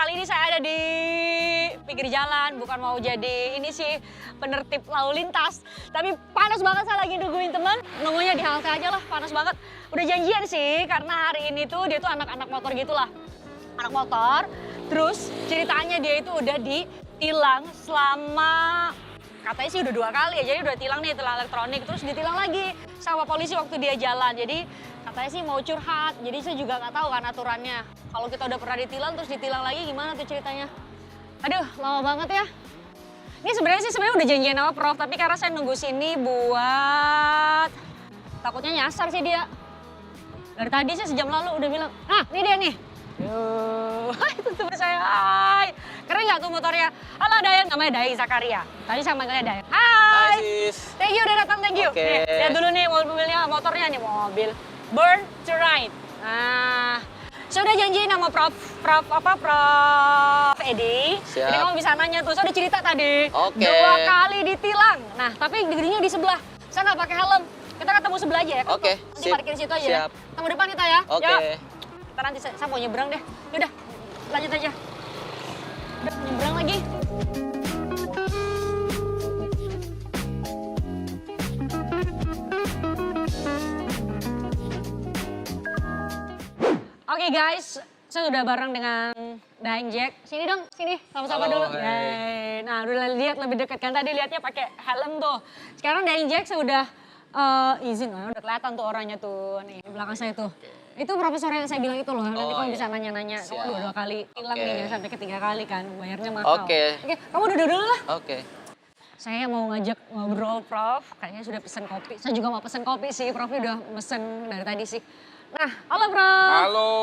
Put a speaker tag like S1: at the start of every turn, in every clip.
S1: kali ini saya ada di pinggir jalan, bukan mau jadi ini sih penertib lalu lintas. Tapi panas banget, saya lagi nungguin teman, nunggunya di halte aja lah, panas banget. Udah janjian sih, karena hari ini tuh dia tuh anak-anak motor gitulah. Anak motor, terus ceritanya dia itu udah ditilang selama, katanya sih udah 2 kali ya, jadi udah tilang nih, tilang elektronik, terus ditilang lagi sama polisi waktu dia jalan. Jadi katanya sih mau curhat, jadi saya juga nggak tahu kan aturannya. Kalau kita udah pernah ditilang, terus ditilang lagi gimana tuh ceritanya? Aduh, lama banget ya. Ini sebenarnya udah janjian sama Prof, tapi karena saya nunggu sini buat takutnya nyasar sih dia. Dari tadi sih sejam lalu udah bilang, ah ini dia nih. Itu teman saya, hai. Keren nggak tuh motornya? Halo Dayan, namanya Dayan Zakaria. Tadi saya manggilnya Dayan. Hai.
S2: Sis.
S1: Thank you udah datang, thank you.
S2: Oke.
S1: Nih, lihat dulu nih mobilnya, motornya nih, mobil Burn to Ride. Nah, saya udah janjiin sama Prof Edi.
S2: Siap.
S1: Jadi kamu bisa nanya tuh, saya udah cerita tadi.
S2: Oke.
S1: 2 kali ditilang. Nah, tapi gedenya di sebelah. Saya nggak pakai helm. Kita ketemu sebelah aja ya.
S2: Oke,
S1: Nanti
S2: sip.
S1: parkir situ aja.
S2: Siap.
S1: Ketemu depan kita ya.
S2: Oke.
S1: Yuk. Kita nanti saya mau nyebrang deh. Yaudah, lanjut aja. Udah, nyebrang lagi. Oke guys, saya udah bareng dengan Daeng Jack. Sini dong, sini sama-sama
S2: Halo,
S1: dulu.
S2: hai.
S1: Yeay. Nah, udah lihat lebih dekat kan tadi lihatnya pakai helm tuh. Sekarang Daeng Jack saya udah izin, udah kelihatan tuh orangnya tuh. Nih, di belakang saya tuh. Itu profesor yang saya bilang itu loh, nanti kamu
S2: iya.
S1: bisa nanya-nanya. Kamu
S2: Siap.
S1: udah 2 kali hilang
S2: Oke.
S1: nih, jangan sampai ke 3 kali kan, bayarnya mahal.
S2: Oke.
S1: Oke, kamu duduk dulu lah.
S2: Oke.
S1: Saya mau ngajak ngobrol Prof, kayaknya sudah pesen kopi. Saya juga mau pesen kopi sih, Prof udah pesen dari tadi sih. Nah, halo Prof.
S3: Halo,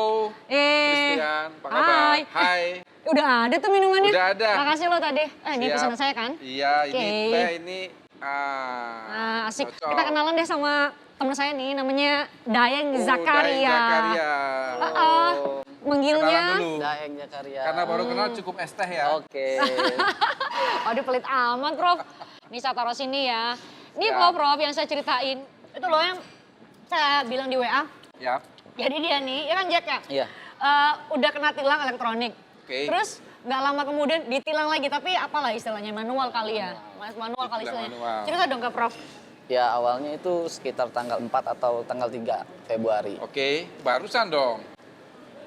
S3: Christian, apa kabar? Hai.
S1: Udah ada tuh minumannya?
S3: Udah ada.
S1: Makasih lo tadi. Ini
S3: Siap.
S1: pesanan saya kan?
S3: Iya, ini
S1: Oke.
S3: teh ini
S1: Nah, asik.
S3: cocok.
S1: Kita kenalan deh sama temen saya nih, namanya Daeng Zakaria.
S3: Daeng Zakaria.
S1: Manggilnya?
S3: Kenalan dulu.
S2: Daeng Zakaria.
S3: Karena baru kenal cukup es teh ya.
S2: Oke.
S1: Aduh pelit amat Prof. Ini saya taruh sini ya. Ini
S3: Siap.
S1: loh Prof yang saya ceritain. Itu loh yang saya bilang di WA.
S3: Yap.
S1: Jadi dia nih, ya kan Jack ya?
S2: Iya.
S1: Udah kena tilang elektronik.
S3: Oke.
S1: Terus nggak lama kemudian ditilang lagi, tapi apalah istilahnya, manual kali ya. Manual kali
S3: Ditilang
S1: istilahnya.
S3: manual.
S1: Cerita dong ke Prof.
S2: Ya awalnya itu sekitar tanggal 4 atau tanggal 3 Februari.
S3: Oke, barusan dong.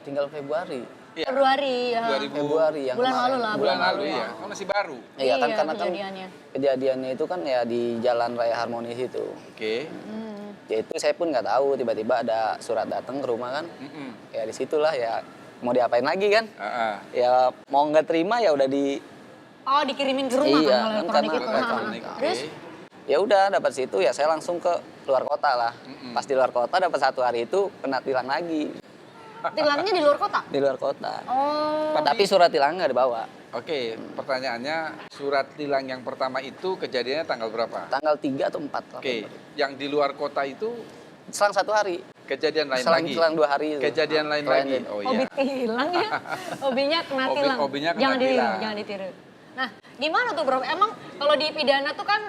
S2: Tinggal Februari.
S3: Iya.
S1: Februari ya.
S3: 2000.
S2: Februari yang
S1: Bulan
S2: kemarin.
S1: lalu lah.
S3: Bulan lalu ya. Oh, masih baru.
S2: Iya kan karena kan
S1: kejadiannya.
S2: kejadiannya itu kan ya di Jalan Raya Harmonis itu.
S3: Oke.
S2: Ya itu saya pun nggak tahu tiba-tiba ada surat datang ke rumah kan.
S3: Mm-mm.
S2: Ya disitulah ya mau diapain lagi kan.
S3: Ah, ah.
S2: Ya mau nggak terima ya udah di
S1: Oh dikirimin ke rumah
S2: Iya,
S1: kan kalau elektronik
S2: karena
S1: itu.
S3: Elektronik,
S1: Ha, ha.
S3: oke.
S1: Terus?
S2: ya udah dapat situ ya saya langsung ke luar kota lah. Pas di luar kota dapat 1 hari itu kena tilang lagi
S1: Tilangnya di luar kota?
S2: di luar kota.
S1: Oh.
S2: Tapi surat tilang nggak dibawa.
S3: Oke, pertanyaannya surat tilang yang pertama itu kejadiannya tanggal berapa?
S2: Tanggal 3 atau 4.
S3: Oke, yang di luar kota itu
S2: Selang 1 hari.
S3: kejadian lain
S2: Selang,
S3: lagi.
S2: selang 2 hari itu.
S3: Kejadian lain
S2: Selang
S3: lagi.
S2: itu.
S3: Oh
S1: Hobi
S3: iya.
S1: tilang ya? Hobinya kena tilang.
S3: Hobinya kena
S1: Jangan ditiru,
S3: tilang.
S1: jangan ditiru. Nah, gimana tuh Bro? Emang kalau di pidana tuh kan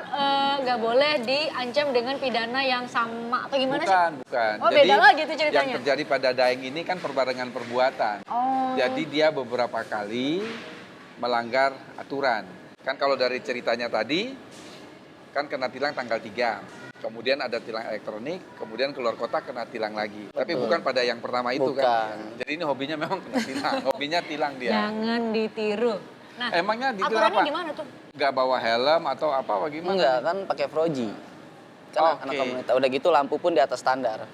S1: nggak boleh diancam dengan pidana yang sama atau gimana sih?
S3: Bukan.
S1: Oh, beda lagi tuh
S3: Yang
S1: ceritanya.
S3: terjadi pada Daeng ini kan perbarengan perbuatan.
S1: Oh.
S3: Jadi dia beberapa kali melanggar aturan. Kan kalau dari ceritanya tadi, kan kena tilang tanggal 3. Kemudian ada tilang elektronik, kemudian keluar kota kena tilang lagi. Tapi bukan pada yang pertama itu kan.
S2: Bukan.
S3: Jadi ini hobinya memang kena tilang. Hobinya tilang dia.
S1: Jangan ditiru. Nah,
S3: Emangnya ditilang
S1: aturannya
S3: apa?
S1: gimana tuh?
S3: Nggak bawa helm atau apa bagaimana?
S2: Enggak kan pakai Froji. Kan
S3: Oke.
S2: anak komunitas. Udah gitu lampu pun di atas standar.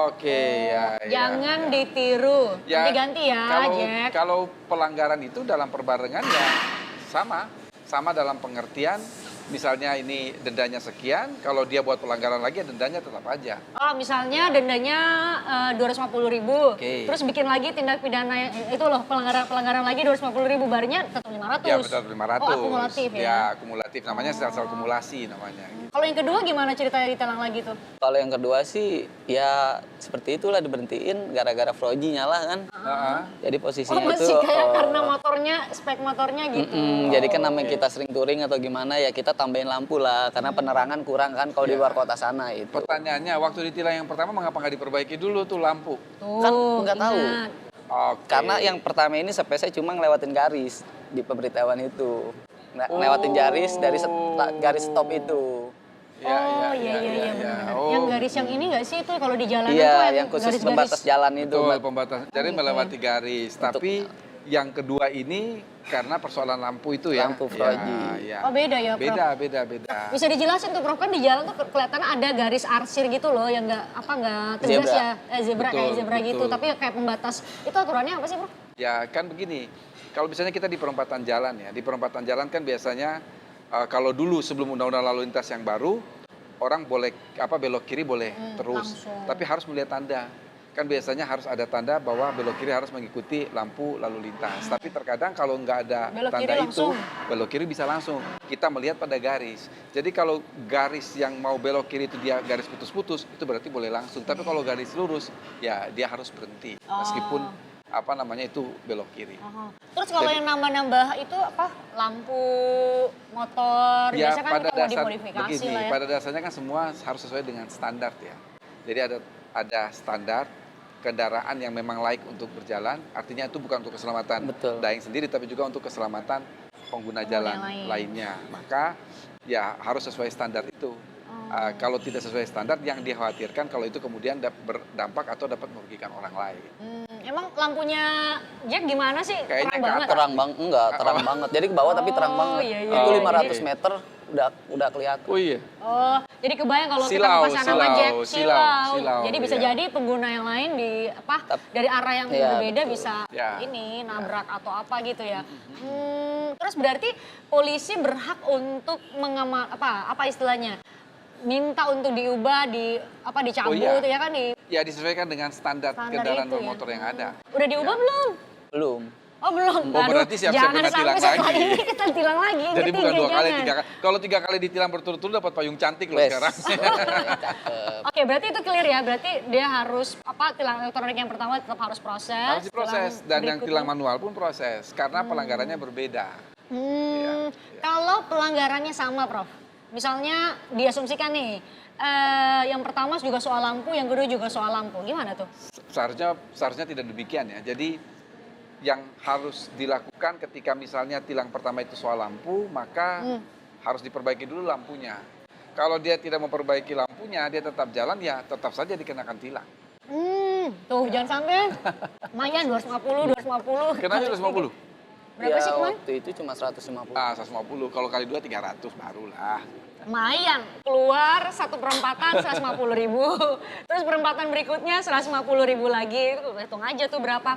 S3: Oke, ya.
S1: Jangan ditiru.
S3: Ya,
S1: Ganti-ganti ya, Jack.
S3: Kalau pelanggaran itu dalam perbarengan ya sama dalam pengertian. Misalnya ini dendanya sekian, kalau dia buat pelanggaran lagi ya dendanya tetap aja.
S1: Oh, misalnya dendanya 250.000.
S3: Oke.
S1: Terus bikin lagi tindak pidana itu loh, pelanggaran lagi 250.000, barunya tetap 500.
S3: Ya betul 500.
S1: Oh, akumulatif ya.
S3: Ya akumulatif, namanya sel akumulasi namanya. Gitu.
S1: Kalau yang kedua gimana ceritanya ditilang lagi tuh?
S2: Kalau yang kedua sih ya seperti itulah diberhentiin gara-gara Froji nyala kan.
S3: Heeh.
S2: Jadi
S1: Oh,
S2: posisinya itu
S1: masih kayak karena motornya, spek motornya gitu.
S2: jadi kan namanya kita sering touring atau gimana ya kita tambahin lampu lah karena penerangan kurang kan kalau di luar kota sana itu.
S3: Pertanyaannya, waktu ditilang yang pertama mengapa nggak diperbaiki dulu tuh lampu?
S1: Tuh,
S2: Kan nggak tahu.
S1: ingat.
S3: Oke.
S2: Karena yang pertama ini saya cuma ngelewatin garis di pemberitahuan itu. Ngelewatin garis dari garis stop itu.
S3: Ya,
S1: Oh iya benar-benar.
S3: Oh.
S1: Yang garis yang ini nggak sih itu kalau di jalanan tuh
S2: Iya, yang khusus
S1: garis-garis.
S2: pembatas jalan itu.
S3: Betul,
S2: Mbak.
S3: pembatas. Jadi melewati garis. Tapi yang kedua ini karena persoalan lampu itu ya.
S2: Lampu Froji.
S3: Ya.
S1: Oh beda ya, Prof.
S3: Beda.
S1: Bisa dijelasin tuh Prof, kan di jalan tuh kelihatan ada garis arsir gitu loh yang nggak tegas
S2: Zebra.
S1: ya, zebra
S3: Betul,
S1: kayak zebra gitu,
S3: betul.
S1: tapi kayak pembatas. Itu aturannya apa sih, Prof?
S3: Ya kan begini, kalau misalnya kita di perempatan jalan ya, di perempatan jalan kan biasanya kalau dulu sebelum undang-undang lalu lintas yang baru, orang boleh belok kiri boleh terus,
S1: langsung.
S3: tapi harus melihat tanda. Kan biasanya harus ada tanda bahwa belok kiri harus mengikuti lampu lalu lintas. Tapi terkadang kalau nggak ada
S1: Belok
S3: tanda
S1: kiri
S3: itu,
S1: langsung.
S3: belok kiri bisa langsung. Kita melihat pada garis. Jadi kalau garis yang mau belok kiri itu dia garis putus-putus, itu berarti boleh langsung. Tapi kalau garis lurus, ya dia harus berhenti. Meskipun itu belok kiri.
S1: Terus kalau
S3: Jadi-
S1: yang nambah-nambah itu apa? Lampu motor,
S3: Ya
S1: biasanya kan
S3: pada
S1: kita mau
S3: dasar
S1: dimodifikasi
S3: begini,
S1: lah ya.
S3: pada dasarnya kan semua harus sesuai dengan standar ya. Jadi ada standar kendaraan yang memang layak untuk berjalan, artinya itu bukan untuk keselamatan
S2: Betul.
S3: daeng sendiri, tapi juga untuk keselamatan pengguna jalan
S1: yang lain.
S3: lainnya. Maka ya harus sesuai standar itu. Kalau tidak sesuai standar, yang dikhawatirkan kalau itu kemudian berdampak atau dapat merugikan orang lain.
S1: Emang lampunya Jack gimana sih?
S3: Kayaknya
S1: Terang
S3: ke
S1: banget.
S3: atas.
S2: Terang banget, enggak terang banget. Jadi ke bawah tapi terang
S1: Oh,
S2: banget.
S1: iya, iya.
S2: Itu
S3: Oh,
S2: 500
S1: jadi-
S2: meter udah kelihatan.
S3: Oh iya.
S1: Oh, jadi kebayang kalau kita
S3: Silau,
S1: pasangan sama Jack,
S3: silau,
S1: Jadi bisa
S3: iya.
S1: jadi pengguna yang lain dari arah yang
S2: Iya,
S1: berbeda
S2: betul.
S1: bisa
S3: Ya.
S1: nabrak atau apa gitu ya. Terus berarti polisi berhak untuk apa istilahnya? Minta untuk diubah, dicabut
S3: Oh, iya.
S1: ya kan
S3: Ya disesuaikan dengan standar
S1: Standar
S3: kendaraan
S1: itu ya.
S3: bermotor yang ada.
S1: Udah diubah belum?
S2: Belum.
S1: Oh belum.
S3: Oh,
S1: Aduh,
S3: berarti siap-siap
S1: jangan
S3: kena
S1: sampai
S3: tilang
S1: setelah
S3: lagi.
S1: ini kita tilang lagi. yang
S3: Jadi bukan
S1: ketiga,
S3: 2 kali,
S1: jangan.
S3: 3 kali. Kalau 3 kali ditilang berturut-turut dapat payung cantik loh
S2: Wes.
S3: sekarang.
S2: Cakep.
S1: Oke, berarti itu clear ya. Berarti dia harus tilang elektronik yang pertama tetap harus proses.
S3: Harus diproses dan yang
S1: berikutnya-
S3: tilang manual pun proses karena pelanggarannya berbeda. Iya.
S1: Kalau pelanggarannya sama, Prof. Misalnya diasumsikan nih, yang pertama juga soal lampu, yang kedua juga soal lampu. Gimana tuh?
S3: Seharusnya tidak demikian ya. Jadi yang harus dilakukan ketika misalnya tilang pertama itu soal lampu, maka harus diperbaiki dulu lampunya. Kalau dia tidak memperbaiki lampunya, dia tetap jalan, ya tetap saja dikenakan tilang.
S1: Tuh jangan sampai. Lumayan 250.
S3: Kenapa 250?
S1: Berapa
S2: Ya,
S1: sih kemarin?
S2: waktu itu cuma 150.
S3: 150. Kalau kali 2 300 barulah.
S1: Lumayan, keluar satu perempatan 150.000. Terus perempatan berikutnya 150.000 lagi. Itu hitung aja tuh berapa.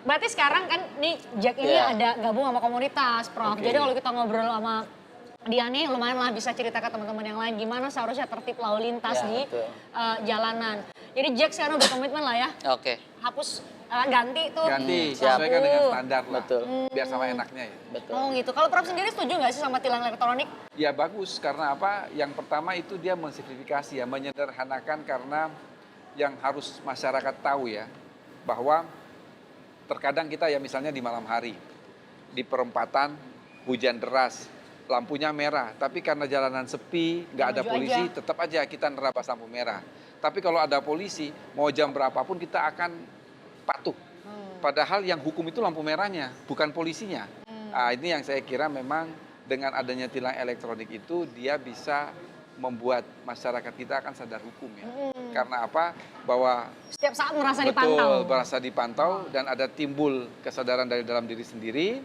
S1: Berarti sekarang kan nih Jack ini
S2: Iya.
S1: ada gabung sama komunitas, Prof.
S3: Oke.
S1: Jadi kalau kita ngobrol sama dia nih lumayan lah bisa cerita ke teman-teman yang lain gimana seharusnya tertib lalu lintas
S2: Ya,
S1: di
S2: betul.
S1: jalanan. Jadi Jack sekarang berkomitmen lah ya,
S2: Oke,
S1: hapus ganti tuh.
S3: Ganti,
S2: siap.
S3: sesuaikan dengan standar lah.
S2: Betul.
S3: Biar sama enaknya ya.
S2: betul.
S1: Oh gitu. Kalau Prof sendiri setuju nggak sih sama tilang elektronik?
S3: Ya bagus, karena apa? Yang pertama itu dia mensimplifikasi ya, menyederhanakan karena yang harus masyarakat tahu ya, bahwa terkadang kita ya misalnya di malam hari, di perempatan hujan deras, lampunya merah, tapi karena jalanan sepi, nggak ada
S1: Maju
S3: polisi,
S1: aja.
S3: tetap aja kita nerabas lampu merah. Tapi kalau ada polisi, mau jam berapapun kita akan patuh. Padahal yang hukum itu lampu merahnya, bukan polisinya. Nah, ini yang saya kira memang dengan adanya tilang elektronik itu dia bisa membuat masyarakat kita akan sadar hukum ya. Karena apa? Bahwa
S1: Setiap saat merasa
S3: betul
S1: dipantau.
S3: merasa dipantau dan ada timbul kesadaran dari dalam diri sendiri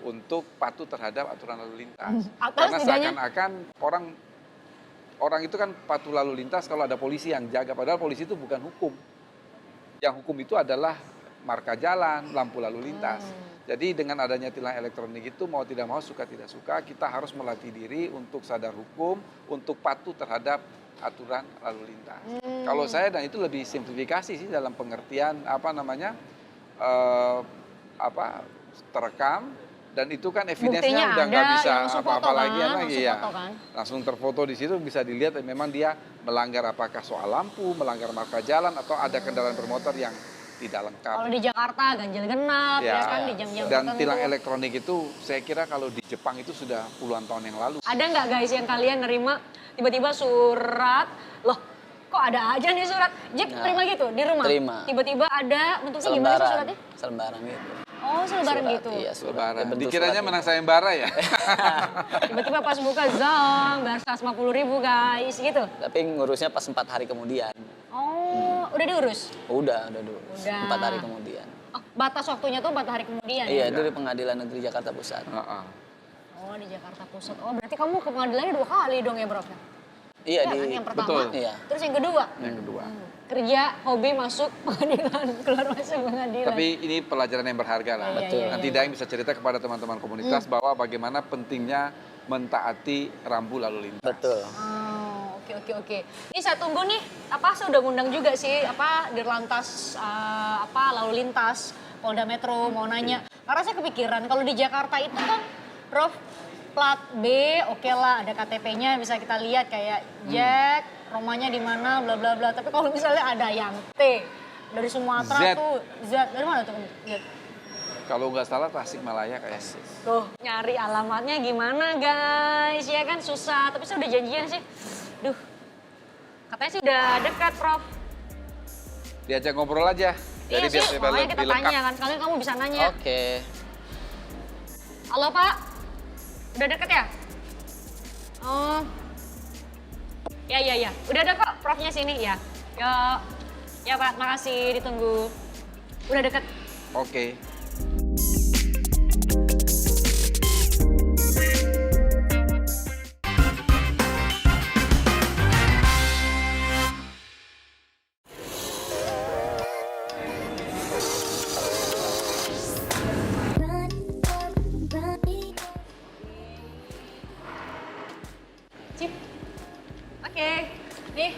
S3: untuk patuh terhadap aturan lalu lintas.
S1: Atau
S3: Karena
S1: setidaknya-
S3: seakan-akan orang itu kan patuh lalu lintas kalau ada polisi yang jaga, padahal polisi itu bukan hukum. Yang hukum itu adalah marka jalan, lampu lalu lintas. Jadi dengan adanya tilang elektronik itu mau tidak mau suka tidak suka kita harus melatih diri untuk sadar hukum, untuk patuh terhadap aturan lalu lintas. Kalau saya dan itu lebih simplifikasi sih dalam pengertian terekam dan itu kan
S1: Buktinya
S3: evidence-nya udah nggak
S1: ada,
S3: bisa
S1: langsung
S3: apa-apa
S1: foto
S3: lagi
S1: kan,
S3: lagi
S1: langsung
S3: ya.
S1: foto kan.
S3: Langsung terfoto di situ bisa dilihat memang dia melanggar apakah soal lampu, melanggar marka jalan atau ada kendaraan bermotor yang tidak lengkap.
S1: Kalau di Jakarta ganjil genap ya, kan di jam-jam
S3: Dan
S1: tertentu.
S3: tilang elektronik itu saya kira kalau di Jepang itu sudah puluhan tahun yang lalu.
S1: Ada nggak guys yang kalian nerima tiba-tiba surat, loh kok ada aja nih surat. Jack
S2: Nah,
S1: terima gitu di rumah?
S2: terima.
S1: Tiba-tiba ada bentuknya gimana sih suratnya?
S2: Selembaran gitu.
S1: Oh, selebaran
S2: Surat,
S1: gitu.
S2: Iya, surat.
S3: Lebaran.
S2: Ya, bentuk
S3: Dikiranya
S2: surat
S3: menang
S2: gitu.
S3: sayembara ya?
S1: Tiba-tiba pas buka zong, bayar 150.000 guys, gitu.
S2: Tapi ngurusnya pas 4 hari kemudian.
S1: Oh, udah diurus?
S2: Udah dulu.
S1: Udah.
S2: 4 hari kemudian.
S1: Oh, batas waktunya tuh 4 hari kemudian
S2: Iya,
S1: ya?
S2: itu di Pengadilan Negeri Jakarta Pusat.
S3: Heeh.
S1: Oh, di Jakarta Pusat. Oh, berarti kamu ke pengadilannya 2 kali dong ya, Prof?
S2: Iya,
S1: Ya,
S2: di
S1: kan? Yang pertama,
S3: betul.
S2: Iya.
S1: terus yang kedua?
S3: Yang kedua.
S1: Kerja, hobi, masuk pengadilan, keluar masuk pengadilan.
S3: Tapi ini pelajaran yang berharga lah.
S1: Iya,
S2: Betul.
S1: iya,
S3: Nanti
S1: iya.
S3: Daeng bisa cerita kepada teman-teman komunitas bahwa bagaimana pentingnya mentaati rambu lalu lintas.
S2: Betul.
S1: Oh, oke. Ini saya tunggu nih, saya udah ngundang juga sih, Dirlantas, lalu lintas, Polda Metro mau nanya. Karena saya kepikiran, kalau di Jakarta itu kan, Prof, plat B, oke lah, ada KTP-nya bisa kita lihat kayak Jack, rumahnya di mana, bla bla bla. Tapi kalau misalnya ada yang T, dari Sumatera
S3: Z.
S1: tuh, Z, dari mana tuh Z?
S3: Kalau nggak salah Tasikmalaya kayaknya.
S1: Tuh, nyari alamatnya gimana guys, ya kan susah. Tapi saya udah janjian sih. Duh, katanya sih udah dekat, Prof.
S3: Diajak ngobrol aja.
S1: Iya
S3: Jadi
S1: sih,
S3: biar
S1: makanya
S3: lebih
S1: kita
S3: lengkap.
S1: tanya kan. Sekalian kamu bisa nanya.
S2: Oke.
S1: Halo Pak, udah deket ya? Oh, ya. Udah ada kok, Profnya sini ya. Ya Pak, makasih, ditunggu. Udah deket.
S3: Oke.
S1: Cip. Oke, nih.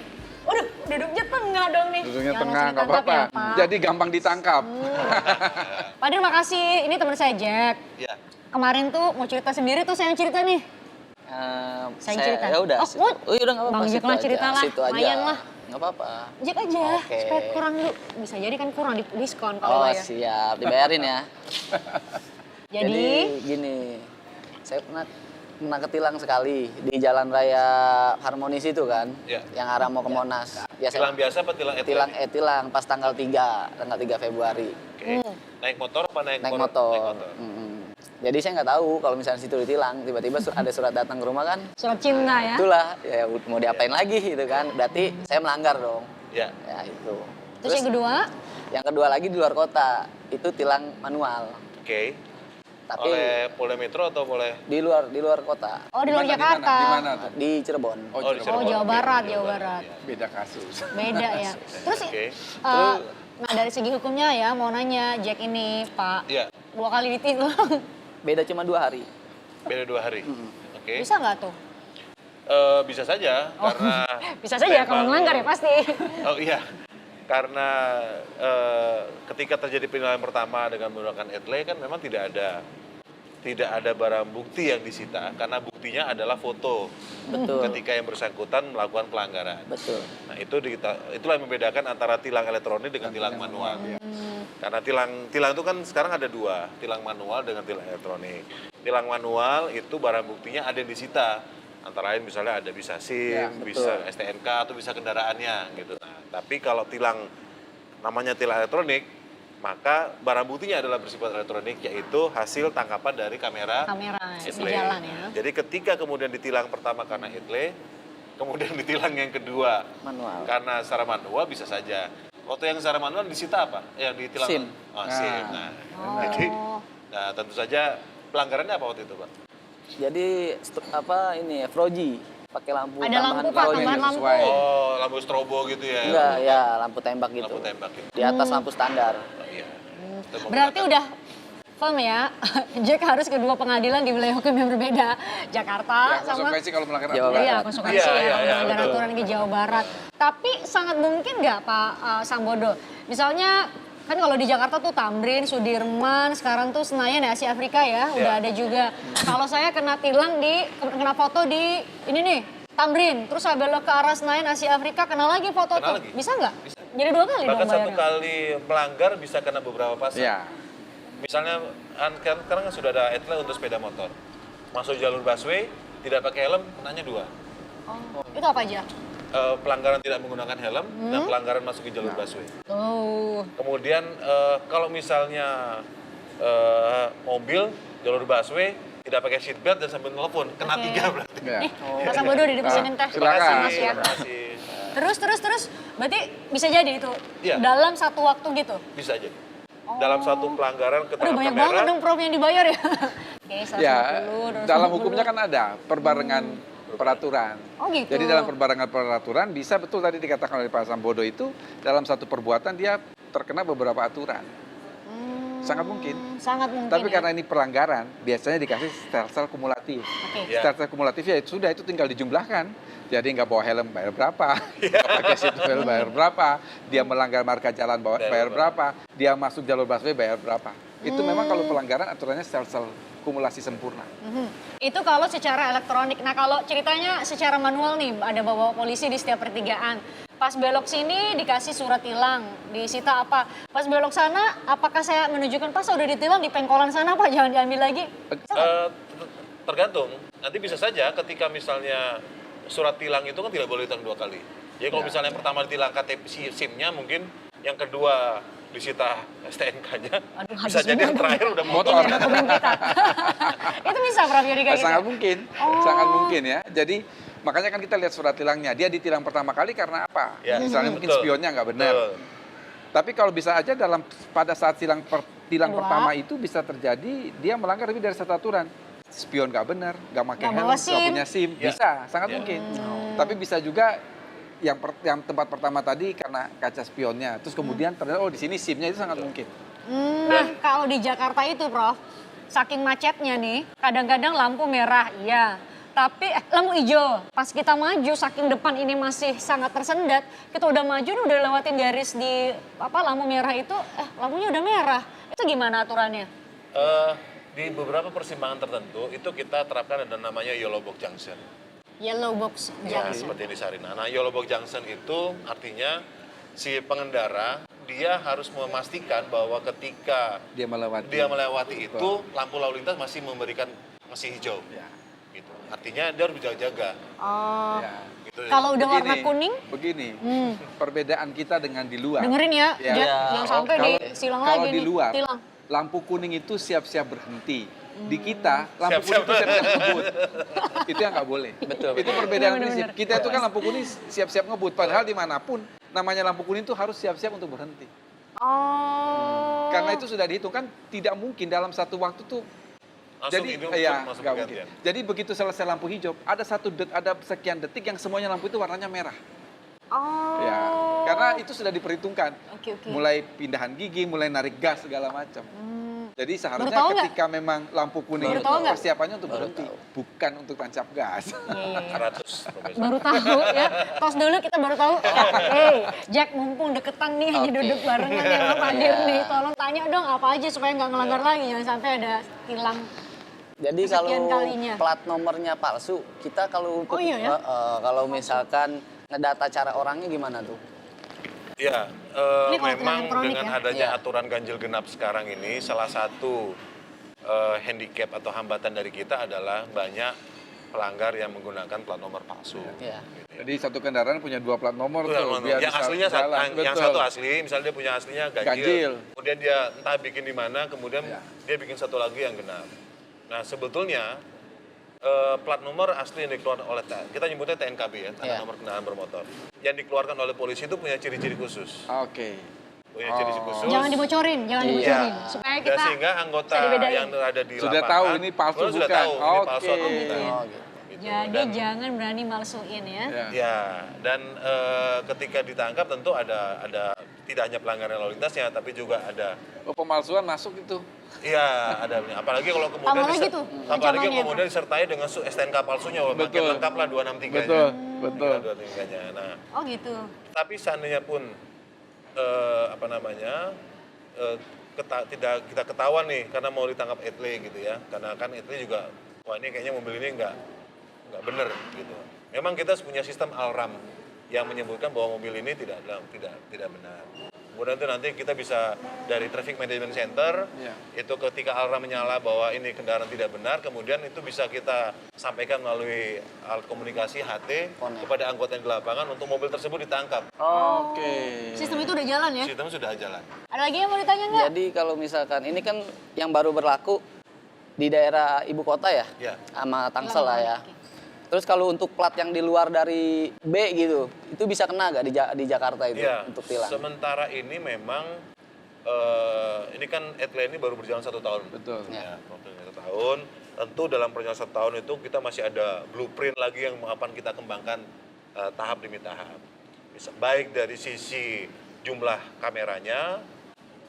S1: Waduh, duduknya tengah dong nih.
S3: Duduknya
S1: Jangan
S3: tengah,
S1: langsung
S3: nggak
S1: ditangkap
S3: apa-apa.
S1: ya, Pak.
S3: Jadi gampang ditangkap.
S1: Pak Dir, makasih. Ini teman saya Jack.
S4: Iya.
S1: Kemarin tuh mau cerita sendiri tuh saya yang cerita nih. Saya cerita.
S2: Ya udah.
S1: Oh,
S2: udah nggak apa-apa.
S1: Bang Jack
S2: situ
S1: lah
S2: aja,
S1: cerita lah,
S2: situ aja.
S1: lumayan lah.
S2: Nggak apa-apa.
S1: Jack aja,
S2: Oke.
S1: supaya kurang dulu. Bisa jadi kan kurang diskon kalau
S2: Oh
S1: bayar.
S2: siap, dibayarin ya.
S1: Jadi,
S2: gini, saya pernah ketilang sekali di Jalan Raya Harmonis itu kan,
S4: Iya.
S2: yang arah mau ke Monas.
S4: Tilang biasa apa tilang
S2: tilang
S4: etle?
S2: tilang pas tanggal 3 Februari.
S4: Oke. Naik motor apa naik
S2: Naik
S4: motor?
S2: motor.
S4: Naik motor.
S2: Jadi saya nggak tahu kalau misalnya situ ditilang, tiba-tiba ada surat datang ke rumah kan.
S1: surat cinta ya.
S2: Itulah, ya mau diapain lagi gitu kan. Berarti saya melanggar dong.
S4: Ya.
S2: Ya itu.
S1: Terus yang kedua,
S2: yang kedua lagi di luar kota, itu tilang manual.
S4: Oke.
S2: Tapi
S4: Oleh Polda Metro atau oleh?
S2: di luar kota,
S1: oh di luar Jakarta.
S3: Di mana tuh?
S2: di Cirebon.
S3: Oh,
S4: Oh, di
S3: Cirebon.
S1: Oh, Jawa Barat, Jawa Barat.
S3: Beda kasus.
S1: Beda ya. Terus,
S4: Oke.
S1: nah dari segi hukumnya ya mau nanya Jack ini Pak,
S4: Iya.
S1: 2 kali ditilang.
S2: Beda cuma 2 hari.
S4: Beda 2 hari. Oke.
S1: Bisa nggak tuh?
S4: Bisa saja karena
S1: Bisa saja kalau
S4: memang-
S1: melanggar ya pasti.
S4: Oh iya. Karena ketika terjadi penilaian pertama dengan menggunakan etle kan memang tidak ada barang bukti yang disita karena buktinya adalah foto
S2: Betul.
S4: ketika yang bersangkutan melakukan pelanggaran.
S2: Betul.
S4: Nah itulah yang membedakan antara tilang elektronik dengan tilang manual. Karena tilang itu kan sekarang ada 2, tilang manual dengan tilang elektronik. Tilang manual itu barang buktinya ada yang disita. Antara lain misalnya ada bisa SIM,
S2: Ya, betul.
S4: bisa STNK atau bisa kendaraannya gitu. Nah, tapi kalau tilang namanya tilang elektronik, maka barang buktinya adalah bersifat elektronik yaitu hasil tangkapan dari kamera
S1: Di
S4: etle.
S1: jalan ya.
S4: Jadi ketika kemudian ditilang pertama karena etle, kemudian ditilang yang kedua
S2: Manual.
S4: karena secara manual bisa saja. Waktu yang secara manual disita apa? Yang ditilang
S2: SIM.
S4: SIM. Nah,
S1: Oh.
S4: jadi tentu saja pelanggarannya apa waktu itu, Pak?
S2: Jadi Froji pakai lampu
S1: Ada lampu, Pak,
S2: Froji.
S1: tambahan lampu.
S3: sesuai.
S4: Oh, lampu strobo gitu ya?
S2: Enggak, ya lampu tembak gitu.
S4: Lampu tembak gitu.
S2: Di atas lampu standar.
S4: Oh, iya. Itu
S1: Berarti
S4: menggunakan-
S1: udah firm ya, Jack harus kedua pengadilan di wilayah hukum yang berbeda. Jakarta
S3: Ya,
S1: sama
S3: konsekuensi kalau melanggar
S2: Jawa
S3: aturan.
S1: iya,
S2: Barat.
S1: konsekuensi
S4: Iya,
S1: ya,
S4: iya, iya,
S1: melanggar
S4: betul.
S1: aturan di Jawa Barat. Tapi sangat mungkin nggak Pak Sambodo? Misalnya kan kalau di Jakarta tuh Tamrin, Sudirman, sekarang tuh Senayan ya, Asia Afrika ya, udah ada juga. Kalau saya kena tilang kena foto di ini nih, Tamrin, terus saya belok ke arah Senayan, Asia Afrika, kena lagi foto
S4: Kena
S1: tuh.
S4: lagi?
S1: Bisa nggak?
S4: Bisa.
S1: Jadi 2 kali
S4: Bahkan
S1: dong
S4: satu
S1: bayarnya.
S4: kali melanggar bisa kena beberapa pasal.
S3: Iya.
S4: Misalnya kan sekarang sudah ada etle untuk sepeda motor. Masuk jalur busway, tidak pakai helm, kenanya 2.
S1: Oh, itu apa aja?
S4: pelanggaran tidak menggunakan helm dan pelanggaran masuk ke jalur busway.
S1: Oh.
S4: Kemudian kalau misalnya mobil jalur busway tidak pakai seat belt dan sambil telepon, kena
S1: Oke.
S4: 3 berarti.
S3: Ya.
S1: Nih, rasa bodoh dipesenin teh.
S3: Silakan.
S1: Mas ya.
S4: Terima kasih.
S1: Terus, berarti bisa jadi itu
S4: Iya.
S1: dalam satu waktu gitu?
S4: Bisa jadi. Dalam satu pelanggaran
S1: Aduh
S4: keterang
S1: banyak
S4: kamera,
S1: banget dong prof yang dibayar ya. Oke, 150,
S3: Ya,
S1: 250.
S3: dalam hukumnya kan ada perbarengan peraturan.
S1: Oh gitu.
S3: Jadi dalam perbarengan peraturan bisa betul tadi dikatakan oleh Pak Sambodo itu dalam satu perbuatan dia terkena beberapa aturan. Sangat mungkin.
S1: Sangat mungkin.
S3: Tapi
S1: ya.
S3: karena ini pelanggaran, biasanya dikasih stelsel kumulatif.
S1: Oke.
S4: Ya.
S3: Stelsel kumulatif ya sudah itu tinggal dijumlahkan. Jadi nggak bawa helm bayar berapa, nggak pakai seat belt bayar berapa, dia melanggar marka jalan bayar berapa, dia masuk jalur busway bayar berapa. Itu memang kalau pelanggaran aturannya stelsel kumulasi sempurna.
S1: Itu kalau secara elektronik. Nah kalau ceritanya secara manual nih, ada bawa polisi di setiap pertigaan. Pas belok sini dikasih surat tilang, disita apa. Pas belok sana, apakah saya menunjukkan, Pak saya udah ditilang di pengkolan sana Pak, jangan diambil lagi.
S4: tergantung. Nanti bisa saja ketika misalnya surat tilang itu kan tidak boleh ditilang 2 kali. Jadi kalau misalnya yang pertama ditilang KTP SIM-nya, mungkin yang kedua disita STNK-nya,
S1: Aduh,
S4: bisa
S1: habis
S4: jadi yang
S1: semua.
S4: terakhir udah
S3: Motor.
S4: motor.
S1: Ini dokumen kita. Itu bisa Prof Yuri kayak gitu?
S3: Sangat mungkin, sangat mungkin ya. Jadi makanya kan kita lihat surat tilangnya. Dia ditilang pertama kali karena apa?
S4: Ya,
S3: Misalnya mungkin
S4: betul.
S3: spionnya nggak benar.
S4: Betul.
S3: Tapi kalau bisa aja pada saat tilang
S1: Kedua.
S3: pertama itu bisa terjadi dia melanggar lebih dari satu aturan. Spion nggak benar, nggak pakai
S1: Nggak
S3: helm,
S1: bawa
S3: nggak
S1: SIM.
S3: punya SIM,
S4: Ya.
S3: bisa, sangat
S4: Ya.
S3: mungkin. Tapi bisa juga yang tempat pertama tadi karena kaca spionnya, terus kemudian ternyata oh di sini SIM-nya itu sangat mungkin.
S1: Nah, kalau di Jakarta itu, Prof, saking macetnya nih, kadang-kadang lampu merah, iya. Tapi lampu hijau, pas kita maju, saking depan ini masih sangat tersendat, kita udah maju, udah lewatin garis di lampu merah itu, lampunya udah merah. Itu gimana aturannya?
S4: Di beberapa persimpangan tertentu itu kita terapkan ada namanya yellow box junction.
S1: Yellow box
S4: Ya,
S1: junction.
S4: seperti di Sarina. Nah, yellow box junction itu artinya si pengendara dia harus memastikan bahwa ketika
S3: Dia melewati.
S4: dia melewati itu lampu lalu lintas masih hijau.
S3: Ya.
S4: Gitu. Artinya dia harus jaga-jaga.
S1: Oh,
S3: Ya.
S4: Gitu.
S1: kalau udah warna kuning,
S3: Begini, perbedaan kita dengan di luar.
S1: dengerin ya,
S3: Ya.
S1: Jack,
S2: Ya.
S1: jangan sampai
S3: Kalau-
S1: disilang
S3: kalau
S1: lagi
S3: di
S1: nih,
S3: luar,
S1: tilang.
S3: lampu kuning itu siap-siap berhenti. Di kita, lampu
S4: Siap-siap.
S3: kuning itu siap-siap ngebut. Itu yang nggak boleh.
S2: Betul.
S3: Itu perbedaan
S1: Bener,
S3: prinsip.
S1: bener.
S3: Kita itu kan lampu kuning siap-siap ngebut. Padahal dimanapun, namanya lampu kuning itu harus siap-siap untuk berhenti.
S1: Oh.
S3: Karena itu sudah dihitung kan, tidak mungkin dalam satu waktu tuh.
S4: Langsung
S3: Jadi,
S4: itu
S3: ya,
S4: masuk
S3: nggak mungkin.
S4: pergantian.
S3: Jadi begitu selesai lampu hijau, ada sekian detik yang semuanya lampu itu warnanya merah.
S1: Oh.
S3: Ya, karena itu sudah diperhitungkan.
S1: Oke, oke.
S3: Mulai pindahan gigi, mulai narik gas segala macam. Jadi
S1: Baru
S3: seharusnya
S1: tahu nggak?
S3: ketika memang lampu kuning
S1: Baru
S3: itu
S1: tahu nggak?
S3: persiapannya untuk
S2: Baru
S3: berhenti,
S2: tahu.
S3: bukan untuk tancap gas.
S1: Iya, iya, iya.
S4: 100 Profesor.
S1: Baru tahu ya. Tos dulu kita baru tahu. Jack mumpung deketan nih hanya
S2: Oke.
S1: duduk barengan ya sama Fadir
S2: Iya.
S1: nih. Tolong tanya dong apa aja supaya nggak ngelanggar lagi. Jangan sampai ada tilang.
S2: Jadi
S1: Kesekian
S2: kalau
S1: kalinya.
S2: plat nomornya palsu, kita kalau untuk
S1: Oh iya ya?
S2: kalau misalkan ngedata cara orangnya gimana tuh?
S4: Ya,
S1: Ini kalau
S4: memang
S1: elektronik
S4: dengan
S1: ya?
S4: adanya
S2: Iya.
S4: aturan ganjil genap sekarang ini, salah satu handicap atau hambatan dari kita adalah banyak pelanggar yang menggunakan plat nomor palsu.
S2: Iya.
S3: Jadi satu kendaraan punya 2 plat nomor
S4: Betul,
S3: tuh,
S4: betul.
S3: biar
S4: Yang
S3: bisa
S4: aslinya
S3: jalan.
S4: yang
S3: Betul.
S4: satu asli, misalnya dia punya aslinya ganjil.
S3: Ganjil.
S4: Kemudian dia entah bikin di mana, kemudian
S3: Ya.
S4: dia bikin satu lagi yang genap. Nah, sebetulnya plat nomor asli yang dikeluarkan oleh kita nyebutnya TNKB ya, tanda
S2: Ya.
S4: nomor kendaraan bermotor. Yang dikeluarkan oleh polisi itu punya ciri-ciri khusus.
S3: Oke.
S4: Punya ciri-ciri khusus.
S1: Jangan dibocorin, jangan
S2: Iya.
S1: dibocorin. Supaya
S4: Dan
S1: kita
S4: sehingga anggota
S1: bisa dibedain.
S4: yang ada di
S3: Sudah
S4: lapangan
S3: tahu ini palsu
S4: sudah
S3: bukan?
S4: tahu ini palsu
S3: Oke.
S4: atau bukan.
S2: Oh, gitu.
S4: Gitu.
S1: Jadi
S4: Dan-
S1: jangan berani malsuin ya.
S3: Ya.
S4: Ya, dan ketika ditangkap tentu ada tidak hanya pelanggaran lalu lintasnya, tapi juga ada
S3: Oh, pemalsuan masuk itu.
S4: iya ada apalagi kalau kemudian
S1: Apalagi tuh
S4: apalagi
S1: ancamannya,
S4: kemudian disertai dengan STNK palsunya, makin
S3: Betul.
S4: lengkap lah 263-nya.
S3: Betul, betul.
S4: 263-nya. Nah,
S1: Oh gitu.
S4: tapi seandainya pun tidak kita ketahuan nih karena mau ditangkap etle gitu ya, karena kan etle juga wah ini kayaknya mobil ini nggak benar gitu. Memang kita punya sistem alarm yang menyebutkan bahwa mobil ini tidak benar. Kemudian itu nanti kita bisa dari Traffic Management Center, itu ketika alarm menyala bahwa ini kendaraan tidak benar, kemudian itu bisa kita sampaikan melalui alat komunikasi HT kepada anggota yang di lapangan untuk mobil tersebut ditangkap.
S2: Oke.
S1: Sistem itu udah jalan ya?
S4: Sistem sudah jalan.
S1: Ada lagi yang mau ditanya nggak?
S2: Jadi kalau misalkan ini kan yang baru berlaku di daerah ibu kota ya,
S4: Ya.
S2: sama Tangsel lah ya. Terus kalau untuk plat yang di luar dari B gitu, itu bisa kena nggak di Jakarta itu
S4: Iya,
S2: untuk tilang?
S4: sementara ini memang ini kan Etle ini baru berjalan 1 tahun.
S3: Betul.
S4: Ya, waktu 1 tahun. Tentu dalam perjalanan 1 tahun itu kita masih ada blueprint lagi yang akan kita kembangkan tahap demi tahap. Baik dari sisi jumlah kameranya,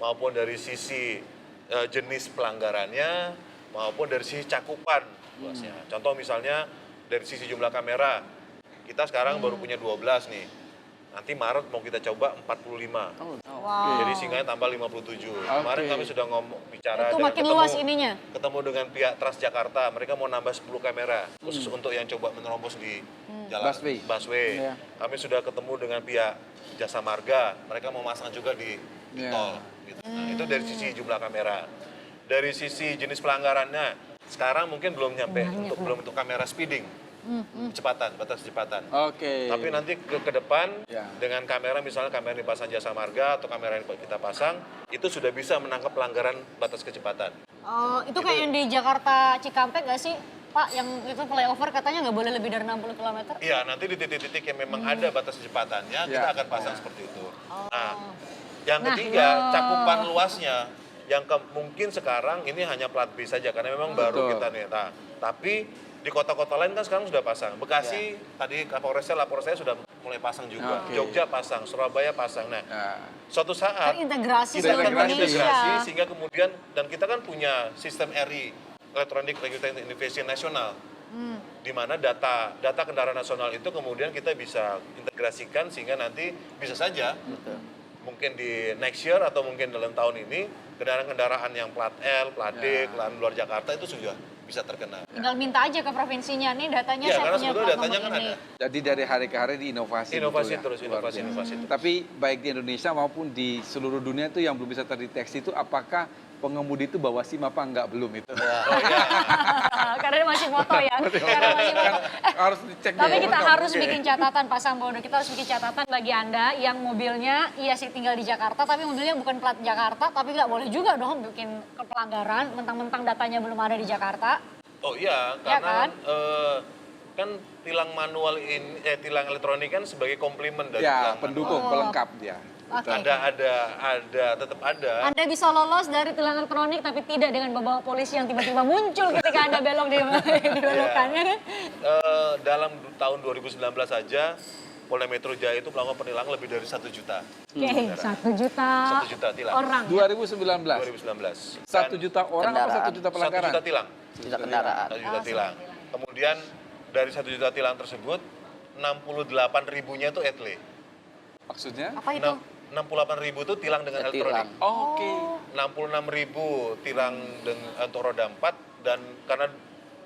S4: maupun dari sisi jenis pelanggarannya, maupun dari sisi cakupan luasnya. Contoh misalnya dari sisi jumlah kamera, kita sekarang baru punya 12 nih. Nanti Maret mau kita coba 45.
S1: Wow.
S4: Jadi singkatnya tambah 57. Kemarin kami sudah bicara
S1: Itu makin luas ininya.
S4: ketemu dengan pihak Transjakarta, mereka mau nambah 10 kamera khusus untuk yang coba menerobos di jalan busway. Kami sudah ketemu dengan pihak Jasa Marga, mereka mau masang juga di tol. Gitu. Nah, itu dari sisi jumlah kamera. Dari sisi jenis pelanggarannya, sekarang mungkin belum nyampe untuk kamera speeding, kecepatan, batas kecepatan.
S3: Oke.
S4: Tapi nanti ke depan dengan kamera, misalnya kamera yang dipasang Jasa Marga atau kamera yang kita pasang, itu sudah bisa menangkap pelanggaran batas kecepatan.
S1: Oh, itu kayak yang di Jakarta Cikampek nggak sih, Pak? Yang itu flyover katanya nggak boleh lebih dari 60 km?
S4: Iya, nanti di titik-titik yang memang ada batas kecepatannya, kita akan pasang seperti itu. Nah, yang ketiga, cakupan luasnya. Yang mungkin sekarang ini hanya plat B saja, karena memang baru kita nih. Nah, tapi di kota-kota lain kan sekarang sudah pasang. Bekasi, tadi Kapolres saya sudah mulai pasang juga. Jogja pasang, Surabaya pasang. Nah, suatu saat
S1: Terintegrasi seluruh Indonesia.
S4: sehingga kemudian, dan kita kan punya sistem RI, Electronic Regulatory Innovation Nasional, di mana data kendaraan nasional itu kemudian kita bisa integrasikan sehingga nanti bisa saja mungkin di next year atau mungkin dalam tahun ini kendaraan-kendaraan yang plat L, plat D, plat luar Jakarta itu sudah bisa terkena.
S1: Tinggal minta aja ke provinsinya, nih datanya
S4: Iya,
S1: saya
S4: karena
S1: punya
S4: sebetulnya
S1: plat
S4: datanya
S1: nomor
S4: kan
S1: ini.
S4: ada.
S3: Jadi dari hari ke hari diinovasi.
S4: Inovasi
S3: betul
S4: terus,
S3: ya? Luar biasa.
S4: inovasi terus.
S3: Tapi baik di Indonesia maupun di seluruh dunia itu yang belum bisa terdeteksi itu apakah pengemudi itu bawa SIM apa enggak, belum itu.
S1: Karena dia masih foto ya. Karena masih foto.
S3: Harus dicek
S1: Tapi
S3: dulu.
S1: kita harus bikin catatan Pak Sambodo. Kita harus bikin catatan bagi Anda yang mobilnya iya sih tinggal di Jakarta, tapi mobilnya bukan plat Jakarta, tapi nggak boleh juga dong bikin pelanggaran mentang-mentang datanya belum ada di Jakarta.
S4: Oh iya,
S1: Ya
S4: karena
S1: kan?
S4: kan tilang manual ini, tilang elektronik kan sebagai komplement dari
S3: Ya,
S4: tilang
S3: pendukung,
S4: manual.
S3: pelengkap dia.
S1: Oke.
S4: Tetap ada.
S1: Anda bisa lolos dari tilang elektronik tapi tidak dengan membawa polisi yang tiba-tiba muncul ketika Anda belok di belokannya kan?
S4: Dalam tahun 2019 saja, Polda Metro Jaya itu melakukan penilangan lebih dari 1 juta.
S1: Oke, 1 juta
S4: 1 juta tilang.
S1: orang.
S3: 2019.
S4: 2019.
S3: 1 juta orang apa 1 juta
S4: 1
S3: pelanggaran?
S4: juta tilang.
S2: Tidak kendaraan.
S4: 1 juta tilang. Kemudian dari 1 juta tilang tersebut, 68 ribunya itu etle.
S3: Maksudnya?
S1: Apa itu?
S4: 68 ribu itu tilang dengan
S2: Tilang.
S4: elektronik.
S3: Oke.
S4: 66 ribu tilang untuk roda 4 dan karena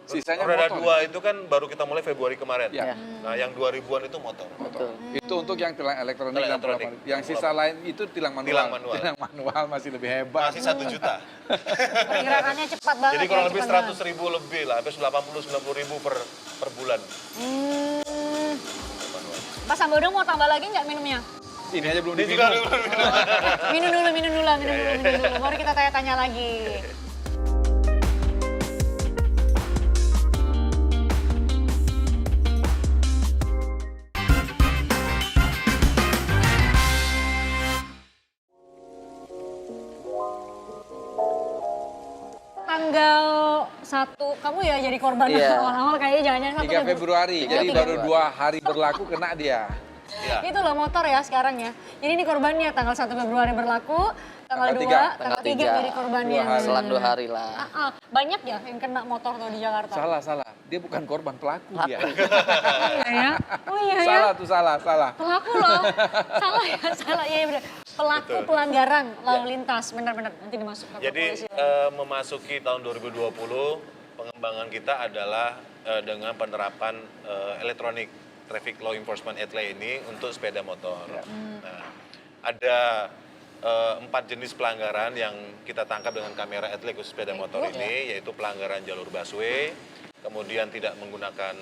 S3: Sisanya
S4: roda
S3: motor.
S4: 2 itu kan baru kita mulai Februari kemarin.
S3: Ya.
S4: Nah, yang 2000-an itu motor.
S2: Betul.
S3: Itu untuk yang tilang elektronik,
S4: Tilang
S3: dan
S4: elektronik.
S3: pelapor. Yang sisa lain itu tilang manual.
S4: Tilang manual.
S3: Tilang manual masih lebih hebat.
S4: Masih 1 juta.
S1: Pergerakannya cepat banget.
S4: Jadi kurang
S1: ya,
S4: lebih
S1: cepat banget.
S4: 100 ribu lebih lah, habis 80-90 ribu per bulan.
S1: Pak Sambodo mau tambah lagi nggak minumnya?
S3: Ini aja belum
S4: Ini
S3: diminum.
S4: juga
S1: Minum dulu. Baru kita tanya-tanya lagi. Tanggal 1, kamu ya jadi korban
S2: Iya.
S1: awal-awal kayaknya jangan-jangan
S3: 3 Februari. Jadi
S1: Tiga
S3: baru 2 hari berlaku kena dia.
S4: Ya.
S1: Itu loh motor ya sekarang ya. Jadi ini korbannya tanggal 1 Februari berlaku, tanggal 2,
S3: Tanggal
S1: tanggal 3
S2: tiga.
S1: jadi korbannya.
S3: 2 hari.
S2: Selang 2 hari lah.
S1: Banyak ya yang kena motor tuh di Jakarta.
S3: Salah. Dia bukan korban, pelaku dia.
S1: Oh iya ya.
S3: Salah tuh, salah.
S1: Pelaku loh. salah ya benar. Pelaku pelanggaran lalu lintas, benar-benar nanti dimasukkan ke
S4: Jadi
S1: polisi.
S4: memasuki tahun 2020, pengembangan kita adalah dengan penerapan elektronik traffic law enforcement ETLA ini untuk sepeda motor. Nah, ada 4 jenis pelanggaran yang kita tangkap dengan kamera etle khusus sepeda motor ini, yaitu pelanggaran jalur busway, kemudian tidak menggunakan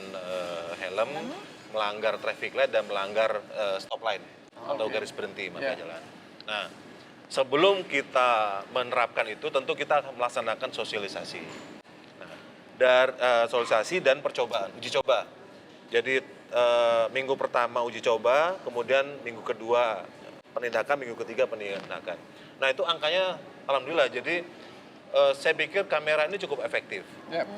S4: helm, melanggar traffic light, dan melanggar stop line atau garis berhenti marka jalan. Nah, sebelum kita menerapkan itu, tentu kita melaksanakan sosialisasi. Nah, sosialisasi dan percobaan, uji coba. Jadi minggu pertama uji coba, kemudian minggu kedua penindakan, minggu ketiga penindakan. Nah itu angkanya alhamdulillah. Jadi saya pikir kamera ini cukup efektif.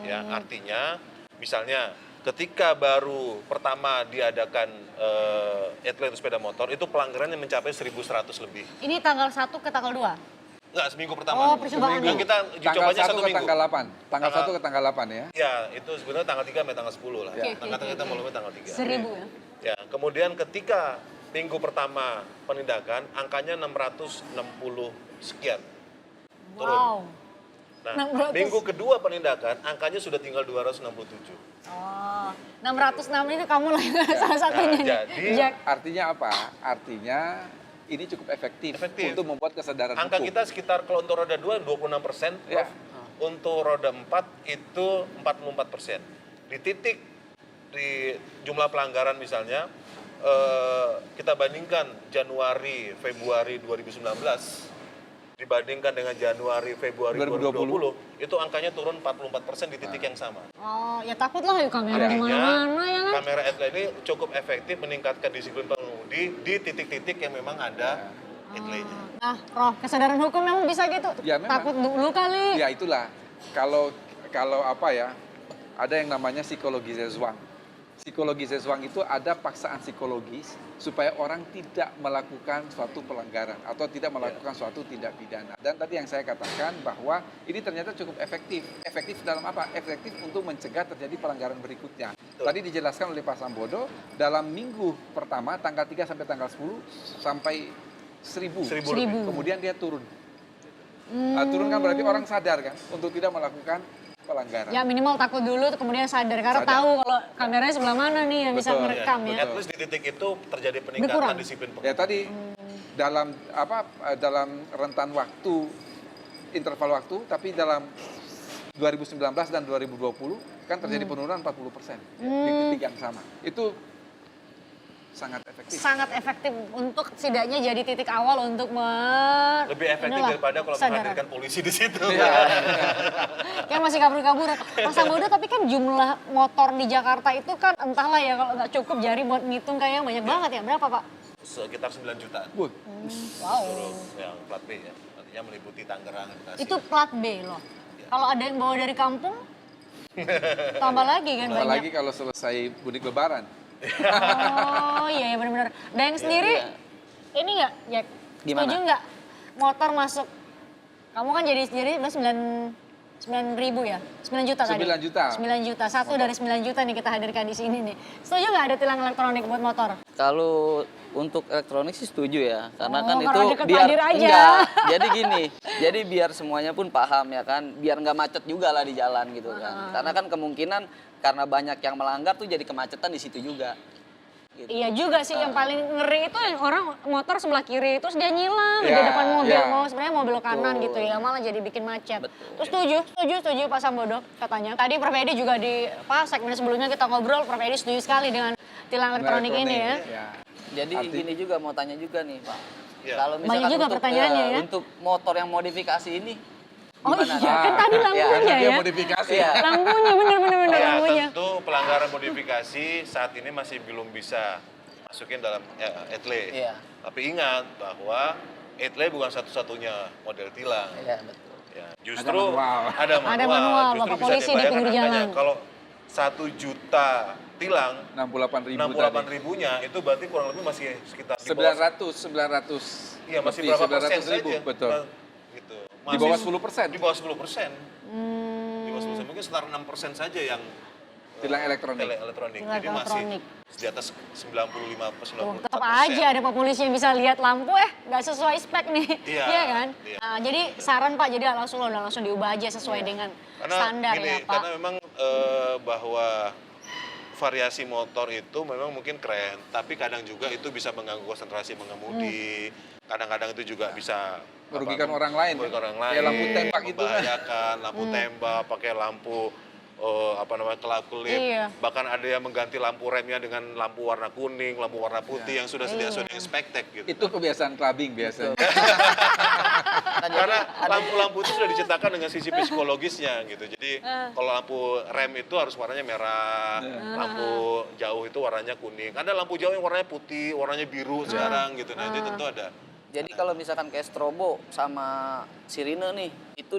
S4: Ya, artinya misalnya ketika baru pertama diadakan etle untuk sepeda motor, itu pelanggarannya mencapai 1.100 lebih.
S1: Ini tanggal 1 ke tanggal 2?
S4: Enggak, seminggu pertama.
S1: Oh, percobaan
S4: Seminggu.
S1: nih.
S4: Kita uji
S3: Tanggal
S4: cobanya
S3: 1
S4: 1
S3: ke
S4: minggu.
S3: tanggal 8. Tanggal 1 ke tanggal 8 ya.
S4: Ya, itu sebenarnya tanggal 3 sampai tanggal 10 lah.
S1: Oke,
S4: Tanggal kita mulai tanggal 3.
S1: 1.000 ya?
S4: Ya, kemudian ketika minggu pertama penindakan, angkanya 660 sekian. Turun.
S1: Wow.
S4: Nah,
S1: 600.
S4: minggu kedua penindakan, angkanya sudah tinggal 267.
S1: Oh, 606 ini kamu lah salah satunya nih.
S4: jadi
S1: Jack.
S3: Artinya apa? Artinya ini cukup efektif,
S4: Efektif.
S3: untuk membuat kesadaran
S4: Angka
S3: hukum.
S4: kita sekitar kalau untuk roda 2 26%,
S3: Ya.
S4: untuk roda 4 itu 44%. Di titik di jumlah pelanggaran misalnya kita bandingkan Januari Februari 2019 dibandingkan dengan Januari Februari 2020 itu angkanya turun 44% di titik yang sama.
S1: Oh, ya takut lah yuk kamera di
S4: Artinya
S1: mana-mana ya kan?
S4: kamera etle ini cukup efektif meningkatkan disiplin pengemudi di titik-titik yang memang ada etle-nya.
S1: Nah, Roh, kesadaran hukum memang bisa gitu?
S3: Ya, memang.
S1: Takut dulu kali.
S3: Ya itulah. Kalau apa ya? Ada yang namanya psikologi Zezwang. Psikologi Zezwang itu ada paksaan psikologis supaya orang tidak melakukan suatu pelanggaran atau tidak melakukan suatu tindak pidana. Dan tadi yang saya katakan bahwa ini ternyata cukup efektif. Efektif dalam apa? Efektif untuk mencegah terjadi pelanggaran berikutnya. Tadi dijelaskan oleh Pak Sambodo, dalam minggu pertama tanggal 3 sampai tanggal 10 sampai 1.000.
S4: 1.000 lebih.
S3: Kemudian dia turun. Nah, turun kan berarti orang sadar kan untuk tidak melakukan pelanggaran.
S1: Ya minimal takut dulu, kemudian sadar. Karena
S3: Sadar.
S1: tahu kalau kameranya sebelah mana nih yang bisa
S3: Betul.
S1: merekam ya.
S4: At least di titik itu terjadi peningkatan
S1: Berkurang.
S4: disiplin
S3: Ya
S4: pengemudi.
S3: tadi dalam rentan waktu, interval waktu, tapi dalam 2019 dan 2020 kan terjadi penurunan 40% di titik yang sama. Itu sangat efektif.
S1: Sangat efektif untuk setidaknya jadi titik awal untuk
S4: Lebih efektif daripada kalau menghadirkan polisi di situ.
S1: Kayak masih kabur-kabur. Mas Sambodo, tapi kan jumlah motor di Jakarta itu kan entahlah ya kalau nggak cukup jari buat ngitung kayaknya banyak banget ya. Berapa Pak?
S4: Sekitar 9 jutaan.
S3: Wah,
S1: Wow.
S4: Seluruh yang plat B ya. Artinya meliputi Tangerang, Bekasi.
S1: Itu plat B loh. Kalau ada yang bawa dari kampung, tambah lagi kan banyak.
S3: apalagi kalau selesai mudik lebaran.
S1: Oh iya, benar-benar. Dayang sendiri, ini nggak, Jack?
S2: Gimana?
S1: Setuju nggak motor masuk? Kamu kan jadi 9.000 ya? 9 juta tadi?
S3: 9 juta.
S1: 9 juta, satu dari 9 juta nih kita hadirkan di sini nih. Setuju nggak ada tilang elektronik buat motor?
S2: Kalau untuk elektronik sih setuju ya, karena
S1: Oh,
S2: kan
S1: karena
S2: itu
S1: deket
S2: biar
S1: Padir aja.
S2: enggak. Jadi gini, jadi biar semuanya pun paham ya kan, biar nggak macet juga lah di jalan gitu kan. Karena kan kemungkinan karena banyak yang melanggar tuh jadi kemacetan di situ juga. Gitu.
S1: Iya juga sih, yang paling ngeri itu yang orang motor sebelah kiri, terus dia nyilang di
S3: Ya,
S1: depan mobil,
S3: ya.
S1: mau sebenarnya mau belok kanan
S2: Betul.
S1: gitu ya, malah jadi bikin macet.
S2: Betul.
S1: Terus setuju Pak Sambodo katanya. Tadi Prof Edi juga di segmen sebelumnya kita ngobrol, Prof Edi setuju sekali dengan tilang elektronik ini ya.
S2: Jadi gini juga mau tanya juga nih Pak.
S4: Ya.
S2: Kalau
S1: Banyak
S2: misalkan
S1: juga pertanyaannya ya.
S2: untuk motor yang modifikasi ini
S1: Oh
S2: gimana?
S1: iya, kan tadi lampunya
S3: Dia
S1: ya.
S3: modifikasi.
S2: Iya.
S1: Lampunya, bener
S4: Ya,
S1: lampunya.
S4: tentu pelanggaran modifikasi saat ini masih belum bisa masukin dalam etle.
S2: Iya.
S4: Tapi ingat bahwa etle bukan satu-satunya model tilang.
S2: Iya betul.
S4: Ya, justru
S3: manual.
S4: ada manual.
S1: Ada manual,
S4: Justru
S1: Bapak
S4: bisa
S1: polisi di
S4: dibayangkan
S1: pinggir
S4: angkanya.
S1: jalan.
S4: Kalau 1 juta tilang,
S3: 68.000
S4: 68
S3: tadi.
S4: ribunya itu berarti kurang lebih masih sekitar di
S3: 900.
S4: Iya, masih
S3: lebih,
S4: berapa persen
S3: 900.000,
S4: saja.
S3: betul.
S4: Gitu.
S3: Di bawah 10%.
S4: Di bawah 10%. Di bawah 10%. Mungkin sekitar 6% saja yang
S3: Tilang elektronik.
S4: elektronik.
S1: Tilang
S4: Jadi masih
S1: elektronik.
S4: di atas 95
S1: Tetap aja ada Pak polisi yang bisa lihat lampu nggak sesuai spek nih.
S4: Iya,
S1: Iya kan?
S4: iya.
S1: Nah, jadi saran Pak, jadi langsung diubah aja sesuai dengan
S4: Karena
S1: standar
S4: gini,
S1: ya Pak.
S4: karena memang bahwa variasi motor itu memang mungkin keren, tapi kadang juga itu bisa mengganggu konsentrasi mengemudi. Kadang-kadang itu juga bisa
S3: Merugikan orang lain,
S4: merugikan
S3: ya?
S4: orang lain.
S3: Kayak lampu tembak itu kan.
S4: Membahayakan, lampu tembak, pakai lampu kelap-kelip.
S1: Iya.
S4: Bahkan ada yang mengganti lampu remnya dengan lampu warna kuning, lampu warna putih yang sudah sudah expected gitu.
S3: Itu kebiasaan clubbing biasanya.
S4: Karena lampu-lampu itu sudah diciptakan dengan sisi psikologisnya gitu. Jadi kalau lampu rem itu harus warnanya merah, lampu jauh itu warnanya kuning. Ada lampu jauh yang warnanya putih, warnanya biru sekarang gitu. Nah itu tentu ada.
S2: Jadi kalau misalkan kayak strobo sama sirine nih, itu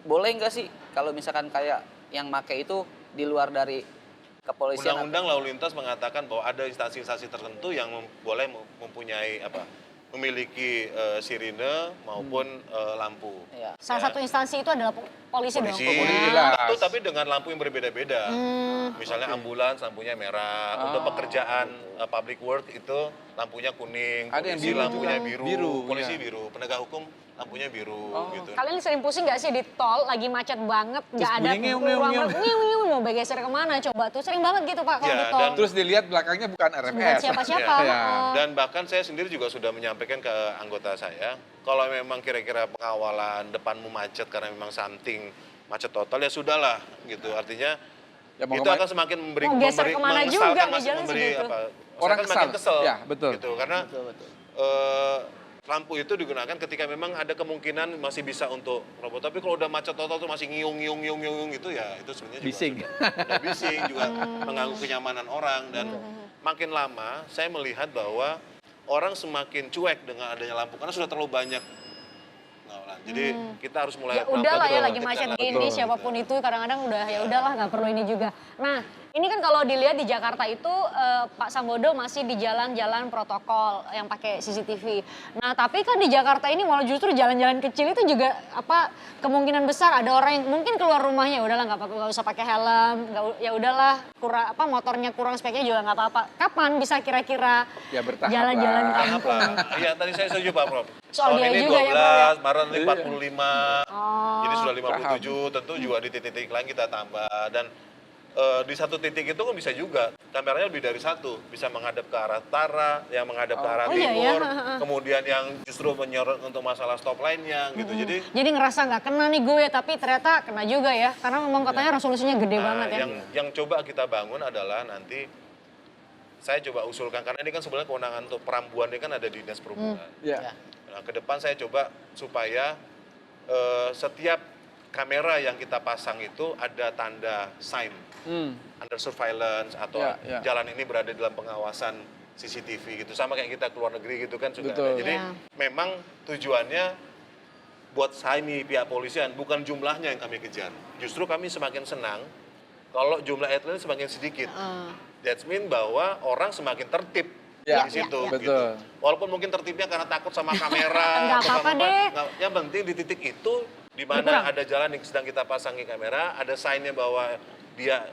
S2: boleh nggak sih kalau misalkan kayak yang make itu di luar dari kepolisian?
S4: Undang-undang lalu lintas mengatakan bahwa ada instansi-instansi tertentu yang boleh mempunyai memiliki sirine maupun lampu.
S2: Iya.
S1: Salah satu instansi itu adalah polisi dong.
S3: Polisi lah.
S4: Tentu, tapi dengan lampu yang berbeda-beda. Misalnya ambulans lampunya merah, untuk pekerjaan public work itu lampunya kuning,
S3: Ada yang
S4: polisi
S3: biru
S4: lampunya
S3: juga.
S4: biru,
S3: Biru,
S4: polisi
S3: ya.
S4: biru, penegak hukum lampunya biru gitu.
S1: Kalian sering pusing nggak sih di tol lagi macet banget, nggak ada
S3: bunyi ngeung,
S1: ruang
S3: ngeung,
S1: ngeung, mau bergeser kemana coba tuh sering banget gitu Pak kalau
S4: Ya,
S1: di tol.
S3: Terus dilihat belakangnya bukan
S1: Bukan
S3: RMS.
S1: siapa-siapa.
S3: Ya.
S4: Dan bahkan saya sendiri juga sudah menyampaikan ke anggota saya, kalau memang kira-kira pengawalan depanmu macet karena memang something macet total ya sudahlah gitu. Artinya
S3: Ya, mau
S4: itu
S3: kemana-
S4: akan semakin
S1: Mau geser kemana juga di jalan segitu.
S3: Orang
S4: Orang makin
S3: kesal.
S4: kesel.
S3: Ya, betul.
S4: Gitu. Karena lampu itu digunakan ketika memang ada kemungkinan masih bisa untuk robot. Tapi kalau udah macet total tuh masih ngiung itu ya itu sebenarnya juga
S3: Bising.
S4: sudah bising juga mengganggu kenyamanan orang dan makin lama saya melihat bahwa orang semakin cuek dengan adanya lampu karena sudah terlalu banyak pengawalan. Jadi kita harus mulai
S1: Ya udahlah ya
S4: pelan-pelan
S1: lagi macet
S4: menertibkan
S1: gini
S4: lagi.
S1: siapapun itu kadang-kadang udah ya udahlah nggak perlu ini juga. Nah ini kan kalau dilihat di Jakarta itu Pak Sambodo masih di jalan-jalan protokol yang pakai CCTV. Nah tapi kan di Jakarta ini malah justru jalan-jalan kecil itu juga kemungkinan besar ada orang yang mungkin keluar rumahnya udahlah nggak usah pakai helm, ya udahlah motornya kurang speknya juga nggak apa-apa. Kapan bisa kira-kira
S3: Ya, bertahap
S1: jalan-jalan
S3: lah.
S4: Tahap
S1: kampung?
S4: lah. Iya tadi saya setuju Pak Prof.
S1: Soal
S4: Tahun
S1: biaya
S4: ini
S1: juga
S4: 12,
S1: ya, Prof, ya?
S4: Maret nanti 45, jadi sudah
S3: Paham.
S4: 57, tentu juga di titik-titik lain kita tambah. Dan di satu titik itu kan bisa juga, kameranya lebih dari satu. Bisa menghadap ke arah utara, yang menghadap ke arah
S1: Oh, iya,
S4: timur,
S1: ya.
S4: kemudian yang justru menyorot untuk masalah stop line-nya gitu.
S1: Jadi ngerasa nggak kena nih gue, tapi ternyata kena juga ya. Karena memang katanya resolusinya gede banget ya.
S4: yang coba kita bangun adalah nanti, saya coba usulkan, karena ini kan sebenarnya kewenangan untuk perambuan ini kan ada di Dinas Perhubungan.
S3: Ya.
S4: Nah, ke depan saya coba supaya setiap kamera yang kita pasang itu ada tanda sign under surveillance atau
S3: Ya.
S4: jalan ini berada dalam pengawasan CCTV gitu. Sama kayak kita keluar negeri gitu kan juga
S3: Betul.
S4: ada. Jadi
S1: Ya.
S4: memang tujuannya buat saya nih pihak polisian bukan jumlahnya yang kami kejar. Justru kami semakin senang kalau jumlah atlet semakin sedikit. That mean bahwa orang semakin tertib
S3: Ya,
S4: di situ.
S1: ya.
S4: Gitu.
S3: Betul.
S4: Walaupun mungkin tertibnya karena takut sama kamera.
S1: Nggak
S4: atau
S1: apa-apa
S4: sama
S1: deh.
S4: Yang penting di titik itu di mana
S1: Berkurang.
S4: ada jalan yang sedang kita pasangi kamera, ada sign-nya bahwa dia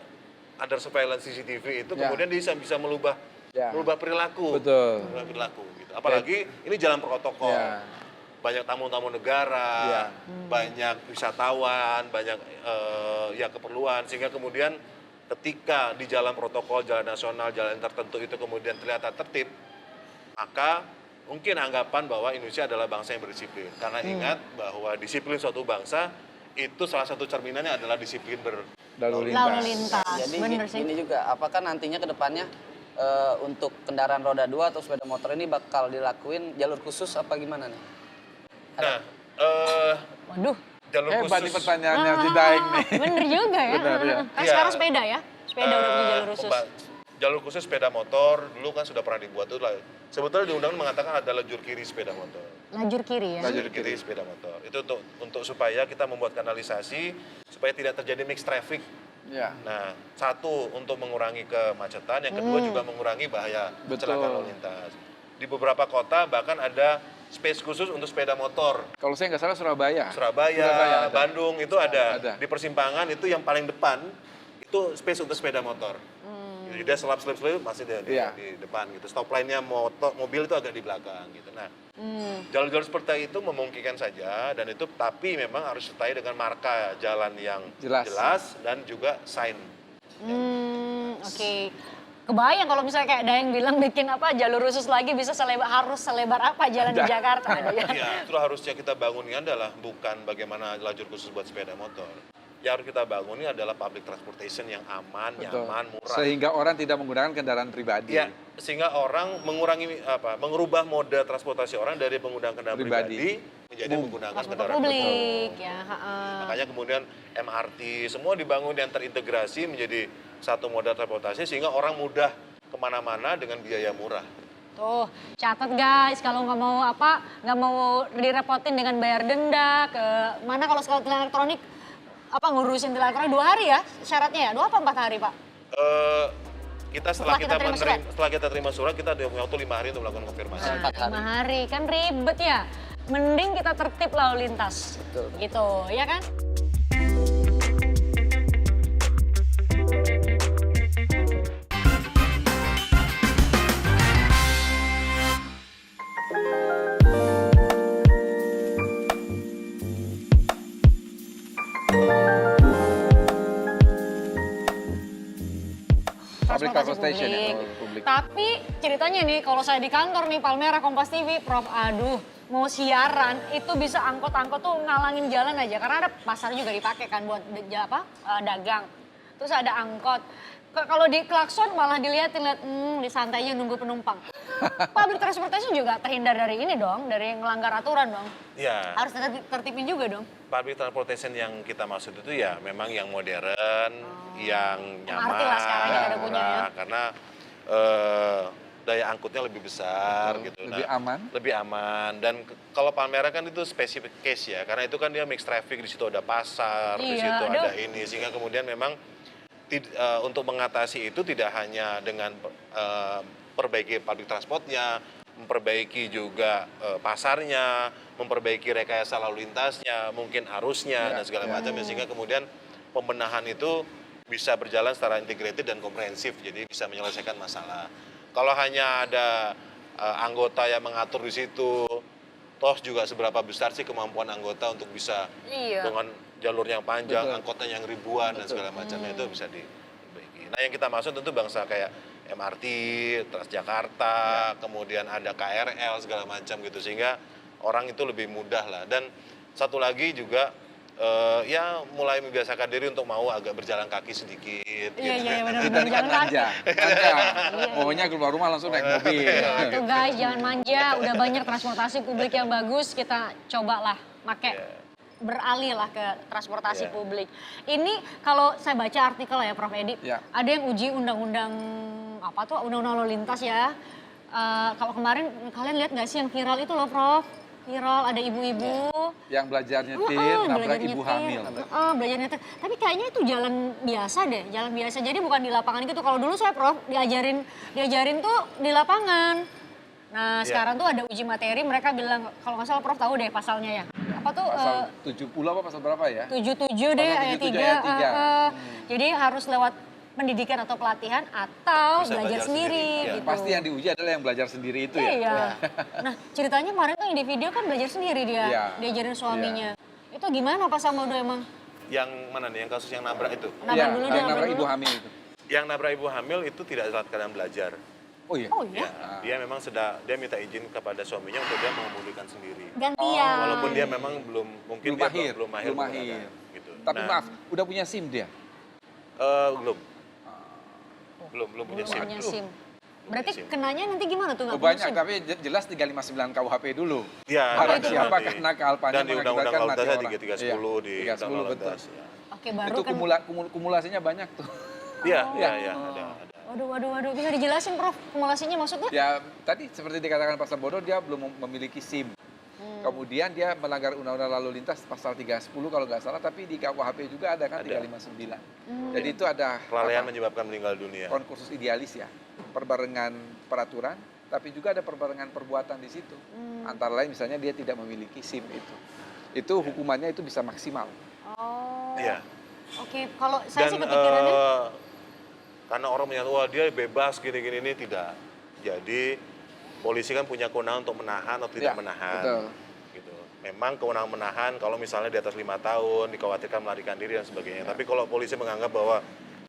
S4: under surveillance CCTV itu,
S3: Ya.
S4: kemudian dia bisa merubah
S3: Ya.
S4: perilaku.
S3: Betul.
S4: Merubah perilaku gitu. Apalagi ini jalan protokol.
S3: Ya.
S4: Banyak tamu-tamu negara,
S3: Ya.
S4: banyak wisatawan, banyak ya keperluan, sehingga kemudian ketika di jalan protokol, jalan nasional, jalan tertentu itu kemudian terlihat tertib, maka mungkin anggapan bahwa Indonesia adalah bangsa yang berdisiplin. Karena ingat bahwa disiplin suatu bangsa itu salah satu cerminannya adalah disiplin
S3: Lalu
S1: Lalu
S3: lintas.
S1: lintas,
S2: Jadi
S1: bener sih.
S2: ini juga, apakah nantinya ke depannya untuk kendaraan roda 2 atau sepeda motor ini bakal dilakuin jalur khusus apa gimana nih?
S4: Nah,
S1: Waduh.
S4: jalur
S3: Hebat nih
S4: khusus.
S3: pertanyaannya si Daeng nih.
S1: Bener juga ya.
S3: Benar, ya.
S1: Kan
S4: Iya.
S1: sekarang sepeda ya. Sepeda udah punya jalur khusus.
S4: Jalur khusus sepeda motor dulu kan sudah pernah dibuat tuh lah. Sebetulnya di undang-undang mengatakan ada lajur kiri sepeda motor.
S1: Lajur kiri ya.
S4: Lajur kiri sepeda motor. Itu untuk supaya kita membuat kanalisasi supaya tidak terjadi mixed traffic.
S3: Ya.
S4: Nah, satu untuk mengurangi kemacetan, yang kedua juga mengurangi bahaya kecelakaan lalu lintas. Di beberapa kota bahkan ada space khusus untuk sepeda motor.
S3: Kalau saya nggak salah Surabaya.
S4: Surabaya,
S3: ada.
S4: Bandung itu ada.
S3: Ada.
S4: Di persimpangan itu yang paling depan itu space untuk sepeda motor. Jadi dia selip masih
S3: Iya.
S4: di depan gitu. Stop line-nya mobil itu agak di belakang gitu. Nah, jalur-jalur seperti itu memungkinkan saja dan itu tapi memang harus disertai dengan marka jalan yang
S3: Jelas.
S4: jelas dan juga sign.
S1: Oke. kebayang kalau misalnya kayak Dayang bilang bikin apa jalur khusus lagi bisa harus selebar apa jalan di Jakarta ada ya.
S4: Iya, itu harusnya kita bangun ini adalah bukan bagaimana lajur khusus buat sepeda motor. Yang harus kita bangun ini adalah public transportation yang aman,
S3: Betul.
S4: nyaman, murah.
S3: Sehingga orang tidak menggunakan kendaraan pribadi.
S4: Ya, sehingga orang mengubah moda transportasi orang dari penggunaan kendaraan pribadi menjadi menggunakan
S1: Transportasi
S4: kendaraan umum.
S1: publik ya.
S4: Makanya kemudian MRT semua dibangun yang terintegrasi menjadi satu moda transportasi sehingga orang mudah kemana-mana dengan biaya murah.
S1: Tuh, catat guys, kalau nggak mau direpotin dengan bayar denda ke mana kalau sekali tilang elektronik ngurusin tilang elektronik 2 hari ya syaratnya ya, 2 apa 4 hari Pak?
S4: Kita setelah kita terima surat kita ada waktu 5 hari untuk melakukan konfirmasi.
S1: Nah, 5 hari kan ribet ya, mending kita tertib lalu lintas, gitu ya kan?
S3: Public transportation ya, publik.
S1: Tapi ceritanya nih, kalau saya di kantor nih Palmera Kompas TV, Prof, aduh, mau siaran itu bisa angkot-angkot tuh ngalangin jalan aja karena ada pasar juga dipakai kan buat dagang. Terus ada angkot. Kalau di klakson malah dilihat di santainya nunggu penumpang. Public transportation juga terhindar dari ini dong, dari ngelanggar aturan dong.
S4: Iya.
S1: Harus tertipin juga dong.
S4: Public transportation yang kita maksud itu ya memang yang modern, yang nyaman,
S1: MRT lah sekarang yang ada punya ya.
S4: murah, karena daya angkutnya lebih besar gitu.
S3: Lebih aman.
S4: Lebih aman. Dan kalau Palmera kan itu spesifik case ya, karena itu kan dia mix traffic, di situ ada pasar, di situ ada ini, sehingga kemudian memang untuk mengatasi itu tidak hanya dengan perbaiki public transportnya, memperbaiki juga pasarnya, memperbaiki rekayasa lalu lintasnya, mungkin arusnya dan segala macam, sehingga kemudian pembenahan itu bisa berjalan secara integrated dan komprehensif, jadi bisa menyelesaikan masalah. Kalau hanya ada anggota yang mengatur di situ, toh juga seberapa besar sih kemampuan anggota untuk bisa dengan jalur yang panjang, angkotnya yang ribuan dan segala macamnya itu bisa diperbaiki. Nah yang kita maksud tentu bangsa kayak MRT, Transjakarta, kemudian ada KRL segala macam gitu, sehingga orang itu lebih mudah lah. Dan satu lagi juga ya mulai membiasakan diri untuk mau agak berjalan kaki sedikit.
S1: Iya benar.
S3: Kita ini kan manja. Pokoknya keluar rumah langsung naik mobil.
S1: Itu guys, jangan manja. Udah banyak transportasi publik yang bagus, kita cobalah pakai. Beralih lah ke transportasi publik. Ini kalau saya baca artikel ya Prof Edi, ada yang uji undang-undang undang-undang lalu lintas ya. Kalau kemarin kalian lihat nggak sih yang viral itu loh Prof? Viral ada ibu-ibu
S3: yang belajar nyetir, nabrak ibu hamil.
S1: Belajar nyetir. Tapi kayaknya itu jalan biasa deh, jalan biasa. Jadi bukan di lapangan gitu. Kalau dulu saya Prof diajarin tuh di lapangan. Nah sekarang tuh ada uji materi, mereka bilang kalau nggak salah Prof tahu deh pasalnya ya. Apa tuh?
S3: Pasal 70 apa pasal berapa ya?
S1: 77 deh ayat 3. Jadi harus lewat pendidikan atau pelatihan atau belajar sendiri gitu.
S3: Pasti yang diuji adalah yang belajar sendiri itu ya.
S1: Iya. Nah ceritanya kemarin tuh yang di video kan belajar sendiri dia, diajarin suaminya. Itu gimana Pak Sambodo emang?
S4: Yang mana nih, yang kasus yang nabrak itu?
S1: Nabrak dulu
S3: yang nabrak ibu hamil itu.
S4: Yang nabrak ibu hamil itu tidak saat keadaan belajar.
S3: Oh iya?
S4: Ya, dia memang dia minta izin kepada suaminya untuk dia mengemudikan sendiri.
S1: Gantian.
S4: Walaupun dia memang belum mahir. Gitu.
S3: Tapi maaf, udah punya SIM dia?
S4: Belum punya SIM.
S1: Berarti kenanya nanti gimana tuh nggak
S3: banyak, tapi jelas 359 KUHP dulu.
S4: Iya.
S3: Barang siapa kena kealpanya
S4: dan di Undang-Undang Lalu Lintas 3310 di
S3: Undang-Undang Lalu Lintas.
S1: Oke, baru
S3: itu
S1: kan.
S3: kumulasinya banyak tuh.
S4: Iya, ada.
S1: Waduh, bisa dijelasin Prof, kumulasinya maksudnya?
S3: Ya, tadi seperti dikatakan Pak Sambodo, dia belum memiliki SIM. Kemudian dia melanggar Undang-Undang Lalu Lintas pasal 310 kalau nggak salah, tapi di KUHP juga ada kan 359. Jadi itu ada
S4: kelalaian menyebabkan meninggal dunia.
S3: Konkursus idealis ya, perbarengan peraturan, tapi juga ada perbarengan perbuatan di situ. Antara lain misalnya dia tidak memiliki SIM itu. Itu hukumannya itu bisa maksimal.
S1: Oh.
S4: Iya.
S1: Oke, kalau saya sih kepikirannya
S4: karena orang menyatakan wah dia bebas gini-gini ini tidak. Jadi polisi kan punya kewenangan untuk menahan atau tidak menahan.
S3: Betul.
S4: Gitu. Memang kewenangan menahan kalau misalnya di atas 5 tahun dikhawatirkan melarikan diri dan sebagainya. Tapi kalau polisi menganggap bahwa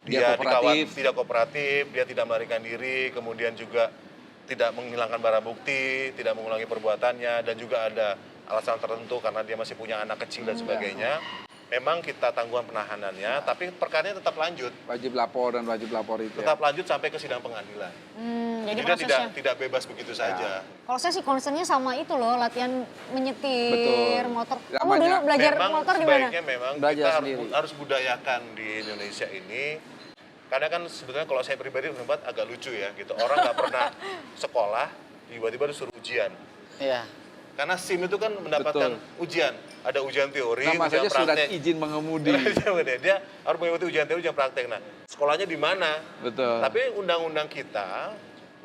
S3: Dia kooperatif.
S4: tidak kooperatif, dia tidak melarikan diri, kemudian juga tidak menghilangkan barang bukti, tidak mengulangi perbuatannya, dan juga ada alasan tertentu karena dia masih punya anak kecil dan sebagainya. Memang kita tangguhan penahanannya, tapi perkaranya tetap lanjut.
S3: Wajib lapor dan wajib lapor itu.
S4: Tetap lanjut sampai ke sidang pengadilan.
S1: Jadi
S4: dia
S1: prosesnya.
S4: tidak bebas begitu saja.
S1: Kalau saya sih concernnya sama itu loh, latihan menyetir
S3: Betul.
S1: motor.
S3: Ya,
S1: Kamu dulu
S3: banyak.
S1: belajar
S4: Memang
S1: motor di mana?
S4: sebaiknya memang
S2: Belajar
S4: kita
S2: sendiri.
S4: harus budayakan di Indonesia ini. Karena kan sebetulnya kalau saya pribadi menurut agak lucu ya gitu. Orang nggak pernah sekolah, tiba-tiba disuruh ujian.
S2: Iya.
S4: Karena SIM itu kan mendapatkan ujian. Ada ujian teori,
S3: Nama
S4: ujian
S3: saja surat
S4: praktek.
S3: izin mengemudi.
S4: Dia harus mengikuti ujian teori, ujian praktek. Nah, sekolahnya di mana?
S3: Betul.
S4: Tapi undang-undang kita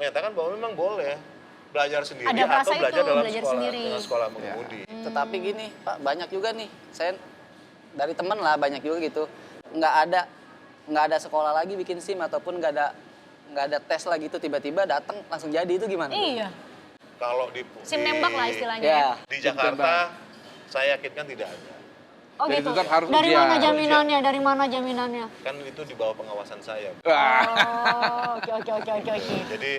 S4: menyatakan bahwa memang boleh belajar sendiri
S1: Ada frasa
S4: atau belajar
S1: itu,
S4: dalam
S1: belajar
S4: sekolah,
S1: sendiri.
S4: dengan sekolah mengemudi.
S2: Tetapi gini, Pak, banyak juga nih. Saya dari teman lah banyak juga gitu. Nggak ada sekolah lagi bikin SIM ataupun nggak ada tes lagi itu tiba-tiba datang langsung jadi itu gimana?
S1: Iya,
S4: Kalau di
S1: SIM nembak lah istilahnya.
S2: Ya.
S4: di Jakarta, saya yakinkan tidak ada.
S1: Oh
S3: Jadi
S1: gitu.
S3: tetap harus
S1: Dari
S3: ujian.
S1: mana jaminannya? Dari mana jaminannya?
S4: Kan itu di bawah pengawasan saya.
S1: Oh, oke.
S4: Jadi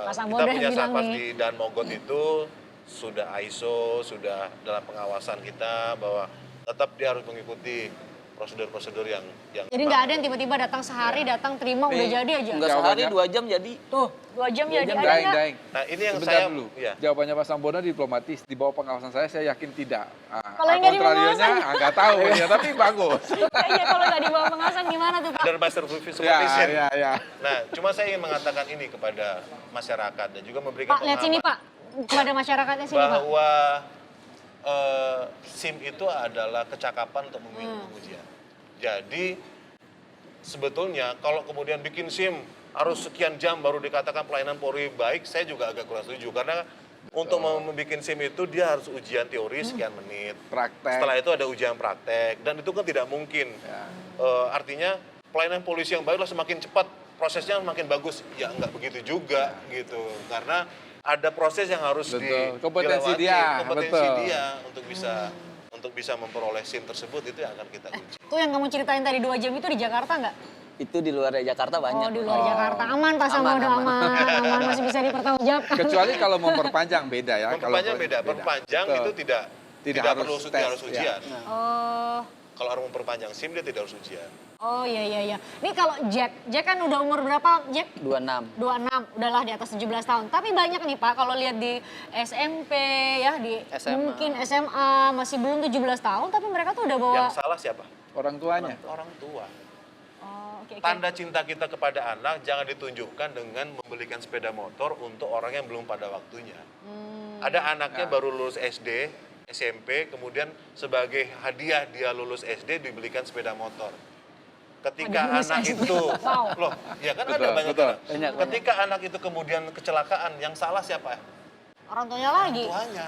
S1: Mas
S4: kita
S1: Ambodo yang
S4: punya
S1: bilang
S4: Satpas
S1: nih.
S4: di Dan Mogot itu sudah ISO, sudah dalam pengawasan kita bahwa tetap dia harus mengikuti prosedur-prosedur yang
S1: Jadi nggak ada yang tiba-tiba datang sehari, datang terima udah jadi aja.
S2: Enggak sehari 2 jam jadi.
S1: Tuh, 2 jam jadi. Ada
S3: Daeng,
S1: nggak?
S3: daeng.
S4: Nah, ini yang
S3: Sebentar
S4: saya
S3: dulu.
S4: ya.
S3: Jawabannya Pak Sambono diplomatis. Di bawah pengawasan saya yakin tidak.
S1: Kalau yang nggak di
S3: kontrarionya,
S1: pengawasan?
S3: nggak tahu ya, tapi bagus.
S1: Iya, kalau nggak di bawah pengawasan gimana tuh Pak?
S4: Ada master supervision.
S3: Ya.
S4: Nah, cuma saya ingin mengatakan ini kepada masyarakat dan juga memberikan
S1: Pak, lihat sini Pak. Kepada masyarakatnya sini Pak.
S4: bahwa SIM itu adalah kecakapan untuk mengujian. Jadi sebetulnya kalau kemudian bikin SIM harus sekian jam baru dikatakan pelayanan Polri baik, saya juga agak kurang setuju karena untuk membuat SIM itu dia harus ujian teori sekian menit.
S3: Praktek.
S4: Setelah itu ada ujian praktek dan itu kan tidak mungkin. Artinya pelayanan polisi yang baik lah semakin cepat prosesnya semakin bagus. Ya nggak begitu juga gitu. Karena ada proses yang harus
S3: Betul. Kompetensi
S4: dilewati,
S3: dia,
S4: kompetensi
S3: betul.
S4: dia untuk bisa memperoleh SIM tersebut itu yang akan kita uji.
S1: Tuh yang kamu ceritain tadi 2 jam itu di Jakarta nggak?
S2: Itu di luar dari Jakarta banyak.
S1: Oh, di luar Jakarta. Aman Pak Sambodo, aman. Masih bisa dipertanggungjawabkan.
S3: Kecuali kalau memperpanjang beda ya.
S4: Memperpanjang beda. Perpanjang
S3: Betul.
S4: itu tidak
S3: harus
S4: perlu
S3: tes,
S4: harus ujian.
S1: Oh.
S4: Kalau orang memperpanjang SIM dia tidak harus ujian.
S1: Oh iya. Ini kalau Jack kan udah umur berapa Jack?
S2: 26.
S1: 26, udahlah di atas 17 tahun. Tapi banyak nih Pak, kalau lihat di SMP ya, di
S2: SMA.
S1: mungkin SMA masih belum 17 tahun, tapi mereka tuh udah bawa.
S4: Yang salah siapa?
S3: Orang tuanya.
S4: Orang tua.
S1: Oh, oke.
S4: Tanda cinta kita kepada anak jangan ditunjukkan dengan membelikan sepeda motor untuk orang yang belum pada waktunya. Ada anaknya baru lulus SD, SMP, kemudian sebagai hadiah dia lulus SD dibelikan sepeda motor. Ketika
S1: Lulus
S4: anak
S1: SD.
S4: itu,
S1: Wow.
S4: loh, ya kan
S3: Betul,
S4: ada banyak
S3: betul.
S4: anak.
S2: Banyak.
S4: Ketika anak itu kemudian kecelakaan, yang salah siapa?
S1: Orang tuanya lagi.
S4: Tuanya.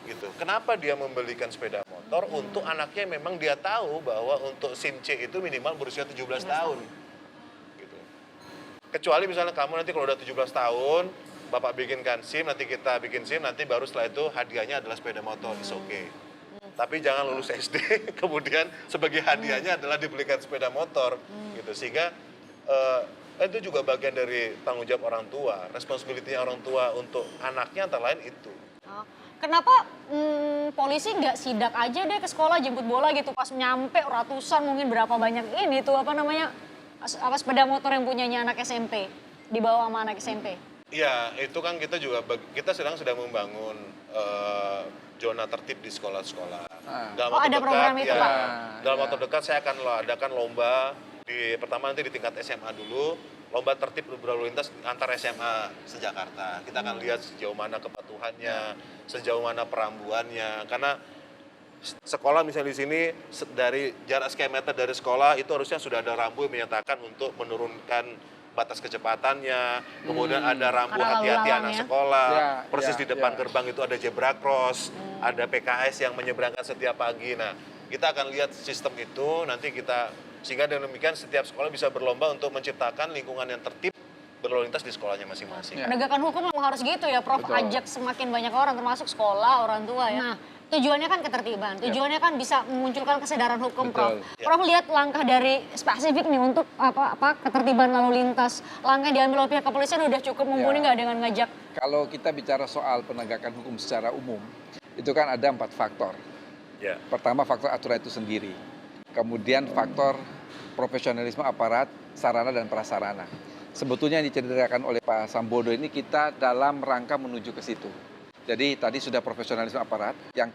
S4: Gitu. Kenapa dia membelikan sepeda motor untuk anaknya yang memang dia tahu bahwa untuk SIM C itu minimal berusia 17 tahun. Gitu. Kecuali misalnya kamu nanti kalau udah 17 tahun, Bapak bikinkan SIM, nanti kita bikin SIM, nanti baru setelah itu hadiahnya adalah sepeda motor, it's okay. Tapi jangan lulus SD, kemudian sebagai hadiahnya adalah dibelikan sepeda motor. Gitu. Sehingga itu juga bagian dari tanggung jawab orang tua, responsibility-nya orang tua untuk anaknya antara lain itu.
S1: Oh. Kenapa polisi nggak sidak aja deh ke sekolah jemput bola gitu pas nyampe ratusan mungkin berapa banyak ini tuh apa namanya sepeda motor yang punyanya anak SMP dibawa sama anak SMP.
S4: Iya, itu kan kita sedang membangun zona tertib di sekolah-sekolah. Dalam
S1: Oh,
S4: waktu
S1: ada program itu, Pak?
S4: Dalam waktu dekat saya akan adakan lomba pertama nanti di tingkat SMA dulu, lomba tertib berlalu lintas antar SMA se-Jakarta. Kita akan lihat sejauh mana kepatuhannya, sejauh mana perambuannya. Karena sekolah misalnya di sini dari jarak sekian meter dari sekolah itu harusnya sudah ada rambu yang menyatakan untuk menurunkan batas kecepatannya, kemudian ada rambu
S1: Karena lalu
S4: hati-hati
S1: lalang
S4: anak
S1: ya.
S4: sekolah, persis
S3: Ya,
S4: di depan
S3: ya.
S4: gerbang itu ada zebra cross, ada PKS yang menyeberangkan setiap pagi. Nah, kita akan lihat sistem itu, nanti kita, sehingga dengan demikian setiap sekolah bisa berlomba untuk menciptakan lingkungan yang tertib berlalu lintas di sekolahnya masing-masing.
S1: Penegakan hukum memang harus gitu ya, Prof.
S3: Betul.
S1: Ajak semakin banyak orang, termasuk sekolah, orang tua ya. Nah, Tujuannya kan ketertiban, tujuannya kan bisa memunculkan kesadaran hukum, Prof.
S3: Betul.
S1: Prof lihat langkah dari spesifik nih untuk apa ketertiban lalu lintas. Langkah yang diambil oleh pihak kepolisian udah cukup mumpuni nggak dengan ngajak?
S3: Kalau kita bicara soal penegakan hukum secara umum, itu kan ada 4 faktor.
S4: Ya.
S3: Pertama faktor aturan itu sendiri, kemudian faktor profesionalisme aparat, sarana dan prasarana. Sebetulnya yang diceritakan oleh Pak Sambodo ini kita dalam rangka menuju ke situ. Jadi tadi sudah profesionalisme aparat, yang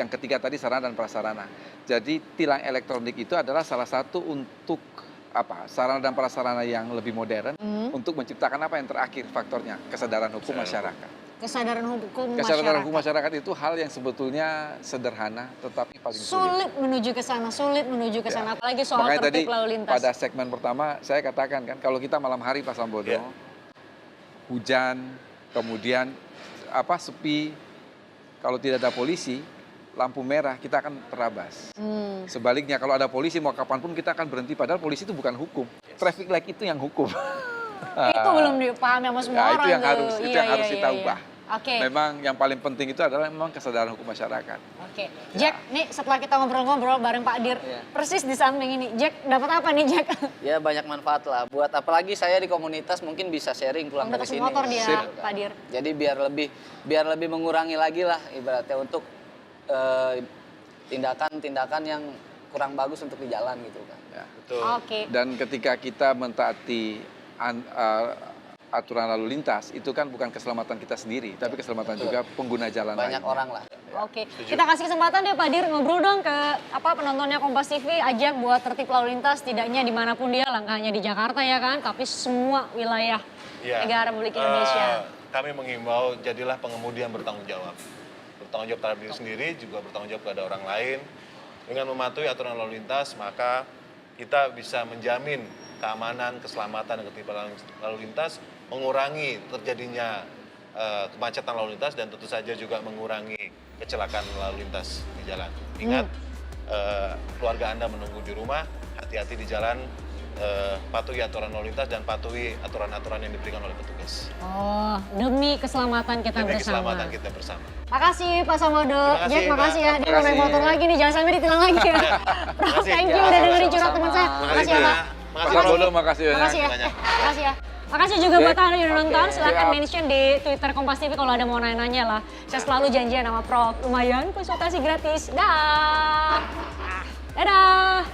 S3: ketiga tadi sarana dan prasarana. Jadi tilang elektronik itu adalah salah satu untuk sarana dan prasarana yang lebih modern untuk menciptakan apa yang terakhir faktornya, kesadaran hukum masyarakat.
S1: Kesadaran hukum
S3: Kesadaran hukum
S1: masyarakat.
S3: masyarakat itu hal yang sebetulnya sederhana tetapi paling
S1: Sulit menuju ke sana, apalagi soal
S3: Makanya tadi
S1: tertib lalu lintas.
S3: pada segmen pertama saya katakan kan kalau kita malam hari Pak Sambodo, hujan, kemudian sepi, kalau tidak ada polisi, lampu merah kita akan terabas. Sebaliknya kalau ada polisi mau kapanpun kita akan berhenti padahal polisi itu bukan hukum. Traffic light itu yang hukum.
S1: Itu belum dipahami sama semua orang
S3: itu yang
S1: tuh.
S3: itu yang harus kita ubah.
S1: Oke.
S3: Memang yang paling penting itu adalah memang kesadaran hukum masyarakat.
S1: Oke. Jack, nih setelah kita ngobrol-ngobrol bareng Pak Dir, persis di samping ini. Jack, dapat apa nih Jack?
S2: Ya banyak manfaat lah. Buat apalagi saya di komunitas mungkin bisa sharing pulang
S1: Udah
S2: dari
S1: kasih
S2: sini.
S1: motor dia,
S2: Sip.
S1: Pak Dir.
S2: Jadi biar lebih mengurangi lagi lah ibaratnya untuk tindakan-tindakan yang kurang bagus untuk di jalan gitu kan.
S3: Ya.
S4: Betul.
S1: Oke.
S3: Dan ketika kita mentaati aturan lalu lintas, itu kan bukan keselamatan kita sendiri, tapi keselamatan juga pengguna jalan
S2: Banyak
S3: lainnya.
S2: orang lah.
S1: Oke, kita kasih kesempatan deh Pak Dir ngobrol dong ke penontonnya Kompas TV, ajak buat tertib lalu lintas, tidaknya dimanapun dia, langkahnya di Jakarta ya kan, tapi semua wilayah negara Republik Indonesia.
S4: Kami menghimbau jadilah pengemudi yang bertanggung jawab. Bertanggung jawab terhadap diri sendiri, juga bertanggung jawab kepada orang lain. Dengan mematuhi aturan lalu lintas, maka kita bisa menjamin keamanan, keselamatan, dan ketertiban lalu lintas, mengurangi terjadinya kemacetan lalu lintas, dan tentu saja juga mengurangi kecelakaan lalu lintas di jalan. Ingat, keluarga Anda menunggu di rumah, hati-hati di jalan, patuhi aturan lalu lintas dan patuhi aturan-aturan yang diberikan oleh petugas.
S1: Oh, demi keselamatan kita
S4: Demi
S1: bersama.
S4: keselamatan kita bersama.
S1: Makasih Pak Sambodo,
S4: Terima kasih,
S1: Jack makasih ya,
S4: Mbak.
S1: dia
S3: Terima
S1: mau naik
S3: kasih.
S1: motor lagi nih, jangan sampai ditilang lagi ya. Prof,
S4: kasih.
S1: thank you
S2: Ya,
S1: udah dengerin
S2: sama-sama.
S1: curhat teman saya. Makasih ya Pak.
S3: Pak Sambodo, makasih banyak.
S1: Makasih ya.
S4: Banyak.
S1: Makasih ya. Makasih juga buat Anda yang udah nonton, silahkan
S3: siap.
S1: mention di Twitter Kompas TV kalau ada mau nanya-nanya lah. Saya selalu janjian sama Prof, lumayan konsultasi gratis. Dah. Dadah.